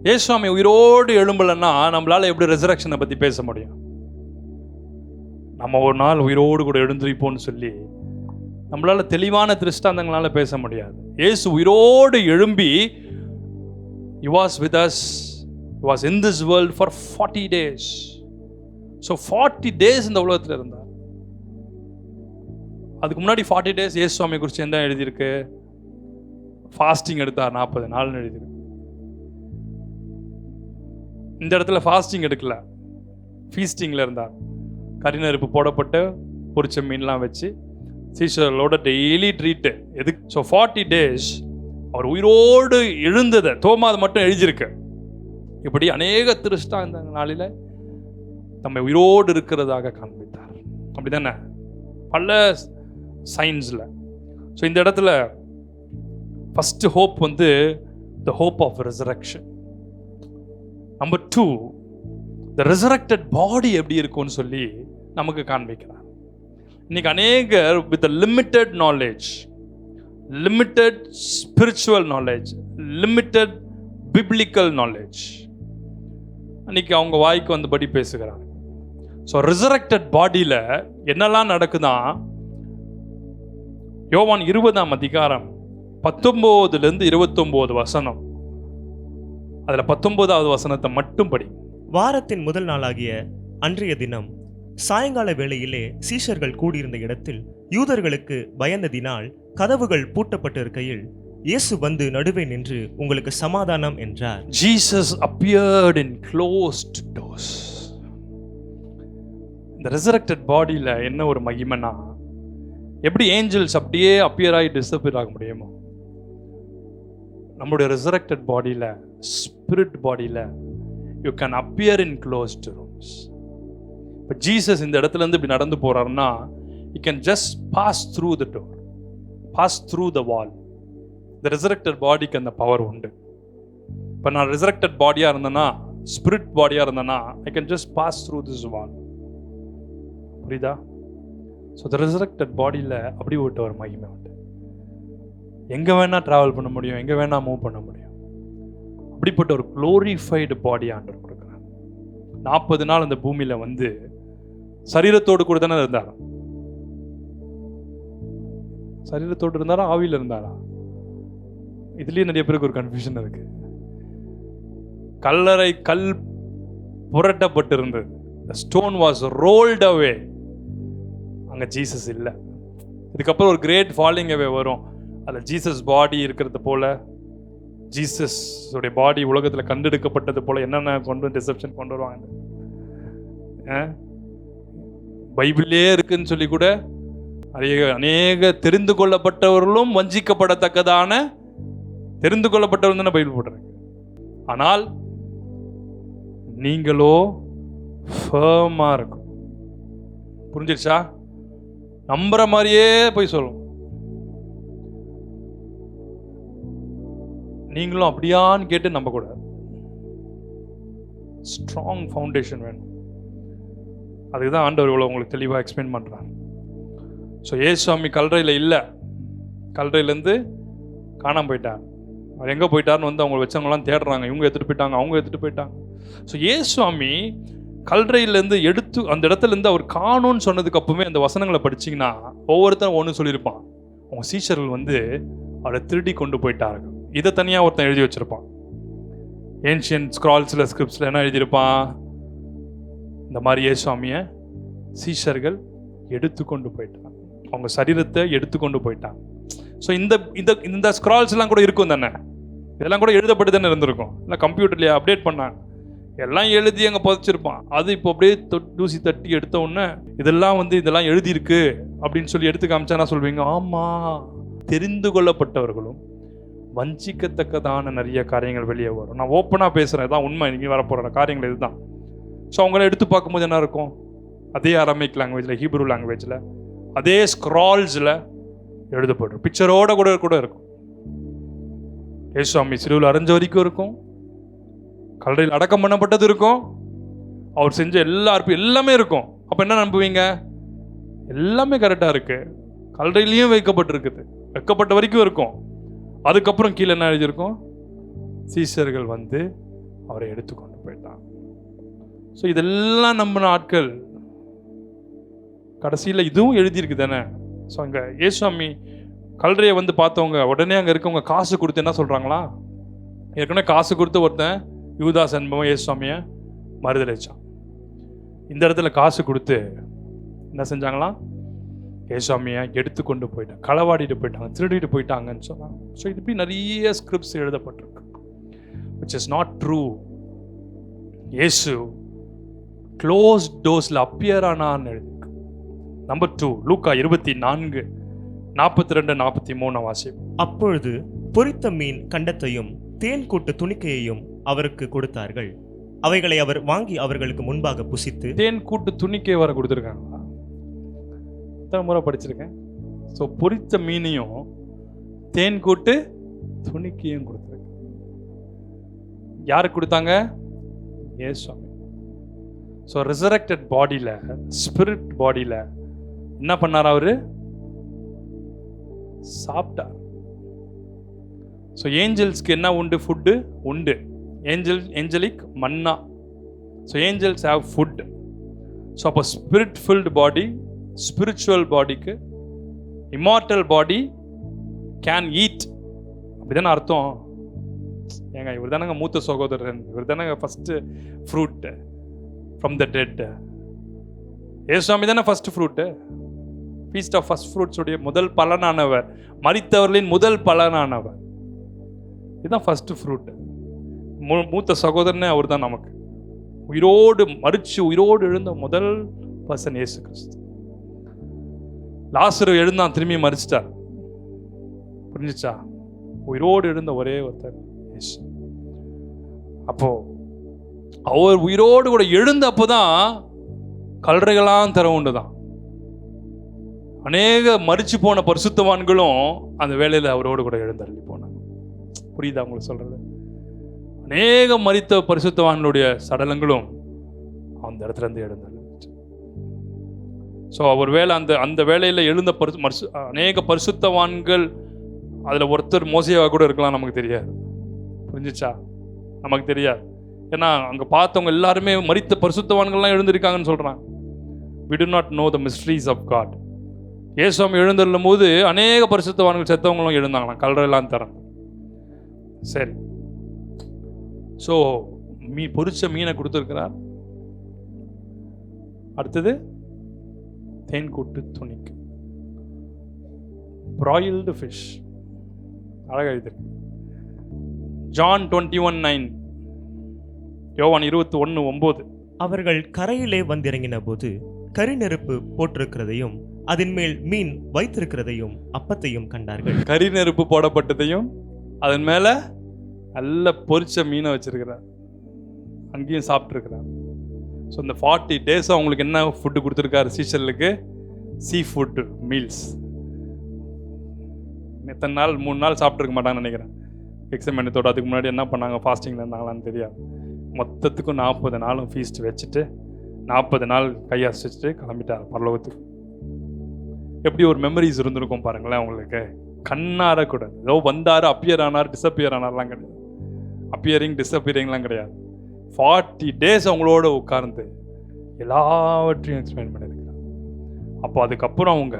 இயேசுவாமி உயிரோடு எழும்பலைன்னா நம்மளால எப்படி ரெசரக்ஷனை பற்றி பேச முடியும்? நம்ம ஒரு நாள் உயிரோடு கூட எழுந்திருப்போம்னு சொல்லி நம்மளால தெளிவான திருஷ்டாந்தங்களால பேச முடியாது. இயேசு உயிரோடு எழும்பி he was with us, he was in this world for 40 days. So 40 days இந்த உலகத்தில் இருந்தார். அதுக்கு முன்னாடி 40 days இயேசுவாமி குறித்து என்ன எழுதியிருக்கு? ஃபாஸ்டிங் எடுத்தார் 40 நாள்னு எழுதியிருக்கு. இந்த இடத்துல ஃபாஸ்டிங் எடுக்கல, ஃபீஸ்டிங்கில் இருந்தார். கரிநெருப்பு போடப்பட்டு பொரிச்ச மீன்லாம் வச்சு சீஷர்களோட டெய்லி ட்ரீட்டு. எதுக்கு? ஸோ 40 days அவர் உயிரோடு எழுந்ததை தோமா அது மட்டும் எழுதியிருக்கு. இப்படி அநேக திருஷ்டாந்த நாளில் தம்மை உயிரோடு இருக்கிறதாக காண்பித்தார். அப்படி தானே பல சயின்ஸில். ஸோ இந்த இடத்துல ஃபஸ்ட்டு ஹோப் வந்து the hope of resurrection. Number 2, the resurrected body எப்படி இருக்கும்னு சொல்லி நமக்கு காண்பிக்கிறார். இன்னைக்கு அநேகர் with limited knowledge, limited spiritual knowledge, limited biblical knowledge, இன்னைக்கு அவங்க வாய்க்கு வந்தபடி பேசுகிறாங்க. ஸோ ரிசரக்டட் பாடியில் என்னெல்லாம் நடக்குதான்? யோவான் 20ஆம் அதிகாரம் 19 29 வசனம். அதில் 19வது வசனத்தை மட்டும் படி. வாரத்தின் முதல் நாளாகிய அன்றைய தினம் சாயங்கால வேளையிலே சீஷர்கள் கூடியிருந்த இடத்தில் யூதர்களுக்கு பயந்ததினால் கதவுகள் பூட்டப்பட்டிருக்கையில் இயேசு வந்து நடுவே நின்று, உங்களுக்கு சமாதானம் என்றார். Jesus appeared in closed doors. இந்த resurrected பாடியில் என்ன ஒரு மகிமைனா, எப்படி ஏஞ்சல்ஸ் அப்படியே அப்பியர் ஆகி டிஸப்பியர் ஆக முடியுமோ, நம்முடைய resurrected பாடியில், ஸ்பிரிட் பாடியில் you can appear in closed rooms. இப்போ ஜீசஸ் இந்த இடத்துலேருந்து இப்படி நடந்து போகிறாருன்னா, you can just pass through the door, pass through the wall. இந்த resurrected பாடிக்கு அந்த பவர் உண்டு. இப்போ நான் resurrected பாடியாக இருந்தேன்னா, ஸ்பிரிட் பாடியாக இருந்தேன்னா, I can just pass through this wall. புரியுதா? ஸோ த resurrected பாடியில் அப்படி விட்ட ஒரு மகிமை உண்டு. எங்கே வேணால் ட்ராவல் பண்ண முடியும், எங்கே வேணால் மூவ் பண்ண முடியும். அப்படிப்பட்ட ஒரு க்ளோரிஃபைடு பாடி ஆண்டவர் கொடுக்குறார். 40 நாள் அந்த பூமியில் வந்து சரீரத்தோடு கூட தானே இருந்தாரா? சரீரத்தோடு இருந்தாரா, ஆவியில் இருந்தாரா? இதுலேயே நிறைய பேருக்கு ஒரு கன்ஃபியூஷன் இருக்கு. கல்லறை கல் புரட்டப்பட்டிருந்தது. The stone was rolled away. அங்க ஜீசஸ் இல்லை. இதுக்கப்புறம் ஒரு கிரேட் ஃபாலிங் அவே வரும். அதில் ஜீசஸ் பாடி இருக்கிறது போல, ஜீசஸ் உடைய பாடி உலகத்தில் கண்டெடுக்கப்பட்டது போல என்னென்ன கொண்டு டிசெப்ஷன் கொண்டு வருவாங்க. பைபிளே இருக்குன்னு சொல்லி கூட அநேக தெரிந்து கொள்ளப்பட்டவர்களும் வஞ்சிக்கப்படத்தக்கதான தெரிந்து கொள்ளப்பட்டவர் தானே பைபிள் போட்டிருக்கு. ஆனால் நீங்களோ ஃபர்மா இருக்கும். புரிஞ்சிருச்சா? நம்புற மாதிரியே போய் சொல்லும். நீங்களும் அப்படியான்னு கேட்டு நம்பக்கூடாது. ஸ்ட்ராங் ஃபவுண்டேஷன் வேணும். அதுக்குதான் ஆண்டவர் இவ்வளோ உங்களுக்கு தெளிவாக எக்ஸ்பிளைன் பண்ணுறாங்க. ஸோ ஏசுவாமி கல்லறையில் இல்லை, கல்லறையிலேருந்து காணாமல் போயிட்டார். அவர் எங்கே போயிட்டார்னு வந்து அவங்க வச்சவங்களாம் தேடுறாங்க. இவங்க எடுத்துகிட்டு போயிட்டாங்க, அவங்க எடுத்துகிட்டு போயிட்டாங்க. ஸோ ஏசுவாமி கல்லறையிலேருந்து எடுத்து அந்த இடத்துலேருந்து அவர் காணும்னு சொன்னதுக்கு அப்பவுமே அந்த வசனங்களை படிச்சிங்கன்னா ஒவ்வொருத்தரும் ஒன்று சொல்லியிருப்பான். அவங்க சீஷர்கள் வந்து அவரை திருடி கொண்டு போயிட்டார்கள். இதை தனியாக ஒருத்தன் எழுதி வச்சுருப்பான். ஏன்ஷியன் ஸ்க்ரால்ஸில் ஸ்கிரிப்ட்ஸில் என்ன எழுதியிருப்பான்? இந்த மாதிரி ஏசுவாமியை சீஷர்கள் எடுத்துக்கொண்டு போயிட்டாங்க, அவங்க சரீரத்தை எடுத்துக்கொண்டு போயிட்டாங்க. ஸோ இந்த ஸ்க்ரால்ஸ்லாம் கூட இருக்கும் தானே, இதெல்லாம் கூட எழுதப்பட்டு தானே இருந்திருக்கும். இல்லை கம்ப்யூட்டர்லேயே அப்டேட் பண்ணாங்க, எல்லாம் எழுதி அங்கே புதைச்சிருப்பான். அது இப்போ அப்படியே தூசி தட்டி எடுத்த உடனே இதெல்லாம் எழுதியிருக்கு அப்படின்னு சொல்லி எடுத்து காமிச்சானா சொல்வீங்க, ஆமாம், தெரிந்து கொள்ளப்பட்டவர்களும் வஞ்சிக்கத்தக்கதான நிறைய காரியங்கள் வெளியே வரும். நான் ஓப்பனாக பேசுகிறேன், இதான் உண்மை. இன்னைக்கு வரப்போகிற காரியங்கள் இதுதான். ஸோ அவங்கள எடுத்து பார்க்கும்போது என்ன இருக்கும்? அதே அரமிக் லாங்குவேஜில், ஹீப்ரூ லாங்குவேஜில், அதே ஸ்க்ரால்ஸில் எழுதப்படும். பிக்சரோட கூட இருக்கும். ஏசுவாமி சிலுவையில் அரைஞ்ச வரைக்கும் இருக்கும், கல்லறையில் அடக்கம் பண்ணப்பட்டது இருக்கும், அவர் செஞ்ச எல்லாமே இருக்கும். அப்போ என்ன நம்புவீங்க? எல்லாமே கரெக்டாக இருக்கு, கல்லறையிலையும் வைக்கப்பட்ட வரைக்கும் இருக்கும். அதுக்கப்புறம் கீழே என்ன எழுதியிருக்கும்? சீஷர்கள் வந்து அவரை எடுத்துக்கொண்டு போயிட்டாங்க. ஸோ இதெல்லாம் நம்பின ஆட்கள் கடைசியில் இதுவும் எழுதியிருக்கு தானே. ஸோ அங்கே ஏசுவாமி கல்லறையை வந்து பார்த்தவங்க உடனே அங்கே இருக்கவங்க காசு கொடுத்து என்ன சொல்கிறாங்களா? ஏற்கனவே காசு கொடுத்து ஒருத்தன் யூதாஸ் என்பவன் ஏசுவாமியை மறுதலிச்சான். இந்த இடத்துல காசு கொடுத்து என்ன செஞ்சாங்களாம்? ஏசுவாமியை எடுத்துக்கொண்டு போயிட்டாங்க, களவாடிட்டு போயிட்டாங்க, திருடிட்டு போயிட்டாங்கன்னு சொன்னாங்க. ஸோ இது இப்படி நிறைய ஸ்கிரிப்ட்ஸ் எழுதப்பட்டிருக்கு, which is not true. இயேசு க்ளோஸ் டோர்ஸில் அப்பியர் ஆனான்னு எழுதிருக்கு. நம்பர் 2 லூக்கா 24:42-43 வாசிப்போம். அப்பொழுது பொரித்த மீன் கண்டத்தையும் தேன் கூட்டு துணிக்கையையும் அவருக்கு கொடுத்தார்கள். அவைகளை அவர் வாங்கி அவர்களுக்கு முன்பாக புசித்து. தேன் கூட்டு துணிக்கை வர கொடுத்துருக்காங்களா? எத்தனை முறை படிச்சிருக்கேன். ஸோ பொரித்த மீனையும் தேன் கூட்டு துணிக்கையும் கொடுத்துருக்கு. யாருக்கு கொடுத்தாங்க? இயேசுவாமி. ஸோ ரிசரக்டட் பாடியில், ஸ்பிரிட் பாடியில் என்ன பண்ணார்? அவரு சாப்பிட்டார். ஸோ ஏஞ்சல்ஸ்க்கு என்ன உண்டு? ஃபுட்டு உண்டு. Angelic manna. So angels have food. So அப்போ ஸ்பிரிட் ஃபில்டு பாடி, ஸ்பிரிச்சுவல் பாடிக்கு இமார்டல் பாடி கேன் ஈட். அப்படிதானே அர்த்தம்? ஏங்க இவர் தானங்க மூத்த சகோதரன், இவர் தானங்க first fruit from the dead. ஏசுவாமி தானே first fruit, feast of first fruits உடைய முதல் பலனானவர், மரித்தவர்களின் முதல் பலனானவர். இதுதான் ஃபர்ஸ்ட் ஃப்ரூட். மூத்த சகோதரனே அவர் தான் நமக்கு. உயிரோடு எழுந்த முதல் பர்சன் இயேசு கிறிஸ்து. லாசரு எழுந்தான், திரும்பி மரிச்சிட்டார். புரிஞ்சிச்சா? உயிரோடு எழுந்த ஒரே ஒருத்தர் இயேசு. அப்போ அவர் உயிரோடு கூட எழுந்த அப்போதான் கல்லறைகளாம் திற உண்டுதான். அநேக மரிச்சு போன பரிசுத்தவான்களும் அந்த வேளையில் அவரோடு கூட எழுந்தருளி போனாங்க. புரியுதா உங்களுக்கு சொல்றது? அநேக மரித்த பரிசுத்தவான்களுடைய சடலங்களும் அந்த இடத்துல இருந்து எழுந்தருளி. ஸோ அவர் வேலை அந்த வேலையில் எழுந்த அநேக பரிசுத்தவான்கள், அதில் ஒருத்தர் மோசேவா கூட இருக்கலாம், நமக்கு தெரியாது. புரிஞ்சிச்சா? நமக்கு தெரியாது. ஏன்னா அங்கே பார்த்தவங்க எல்லாருமே மரித்த பரிசுத்தவான்கள்லாம் எழுந்திருக்காங்கன்னு சொல்கிறாங்க. we do not know the mysteries of God. இயேசுவாமி எழுந்தருளும் போது அநேக பரிசுத்தவான்கள் செத்தவங்களும் எழுந்தாங்களாம், கல்லறையெல்லாம் தரேன். சரி. ஸோ பொரிச்ச மீனை கொடுத்துருக்கிறார். அடுத்தது தேன் கூட்டு துணிக்கு பிராயில்டு ஃபிஷ். அழகா எழுதிருக்கு. ஜான் 21:9, யோவான் 21:9. அவர்கள் கரையிலே வந்திறங்கின போது கரிநெருப்பு போட்டிருக்கிறதையும் அதன் மேல் மீன் வைத்திருக்கிறதையும் அப்பத்தையும் கண்டார்கள். கறி நெருப்பு போடப்பட்டதையும் அதன் மேல நல்ல பொரிச்ச மீனை வச்சிருக்கிறார். அங்கேயும் சாப்பிட்டுருக்கிறார். ஸோ இந்த 40 days அவங்களுக்கு என்ன ஃபுட்டு கொடுத்துருக்காரு சீஷர்களுக்கு? Sea food meals. எத்தனை நாள்? 3 நாள் சாப்பிட்ருக்க மாட்டாங்கன்னு நினைக்கிறேன். எக்ஸாமினத்தோட அதுக்கு முன்னாடி என்ன பண்ணாங்க, ஃபாஸ்டிங்கில் இருந்தாங்களான்னு தெரியாது. மொத்தத்துக்கும் 40 நாளும் ஃபீஸ்ட் வச்சுட்டு 40 நாள் கையசிச்சுட்டு கிளம்பிட்டார் பரலோகத்துக்கு. எப்படி ஒரு மெமரிஸ் இருந்திருக்கும் பாருங்களேன் அவங்களுக்கு. கண்ணார கூட ஏதோ வந்தார், அப்பியர் ஆனார், டிஸப்பியர் ஆனார்லாம் கிடையாது. அப்பியரிங் டிஸப்பியரிங்லாம் கிடையாது. 40 days அவங்களோட உட்கார்ந்து எல்லாவற்றையும் எக்ஸ்பிளைன் பண்ணியிருக்கிறார். அப்போ அதுக்கப்புறம் அவங்க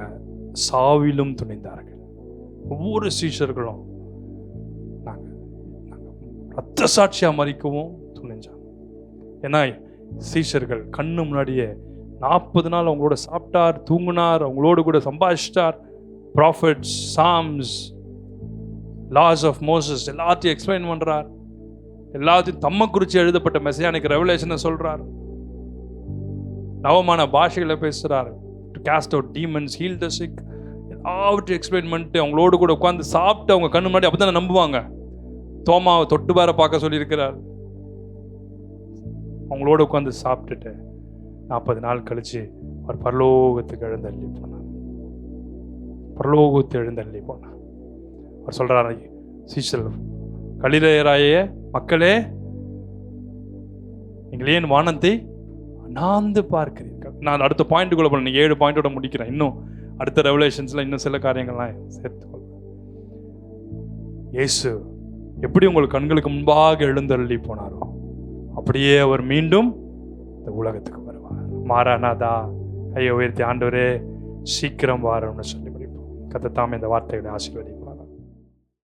சாவிலும் துணிந்தார்கள். ஒவ்வொரு சீஷர்களும் நாங்கள் ரத்த சாட்சியா மறிக்கவும் துணிஞ்சாங்க. ஏன்னா சீஷர்கள் கண்ணு முன்னாடியே 40 நாள் அவங்களோட சாப்பிட்டார், தூங்கினார், அவங்களோடு கூட சம்பாதிச்சிட்டார். Prophets, psalms, laws of Moses எல்லாத்தையும் எக்ஸ்பிளைன் பண்றார். எல்லாத்தையும் தம்மை குறித்து எழுதப்பட்ட மெசியானிக் ரெவலேஷனை சொல்றார். நவமான பாஷைகளை பேசுறார். To cast out demons, heal the sick, எல்லாவற்றையும் எக்ஸ்பிளைன் பண்ணிட்டு அவங்களோடு கூட உட்காந்து சாப்பிட்டு அவங்க கண்ணு முன்னாடி அப்பதான் நம்புவாங்க. தோமாவை தொட்டு பேர பார்க்க சொல்லியிருக்கிறார். அவங்களோட உட்காந்து சாப்பிட்டுட்டு 40 நாள் கழிச்சு அவர் பரலோகத்துக்கு எழுந்தள்ளி போனார். பரலோகத்து எழுந்தள்ளி போனார். அவர் சொல்றாரு, சீஷல் கலிலேயராய மக்களே, நீங்கள் ஏன் வானத்தை அண்ணாந்து பார்க்கிறீர்கள்? நான் அடுத்த பாயிண்ட்டுக்குள்ள போல, நீங்க 7 பாயிண்டோட முடிக்கிறேன். இன்னும் அடுத்த ரெவலேஷன்ஸ்ல இன்னும் சில காரியங்கள்லாம் சேர்த்துக்கொள்ள. இயேசு எப்படி உங்கள் கண்களுக்கு முன்பாக எழுந்தள்ளி போனாரோ அப்படியே அவர் மீண்டும் இந்த உலகத்துக்கு வருவார். மாரானாதா, கையை உயர்த்தி ஆண்டவரே சீக்கிரம் வாரும்னு சொல்லி முடிப்போம். கர்த்தர் தாமே இந்த வார்த்தைகளை ஆசீர்வதிப்பார்.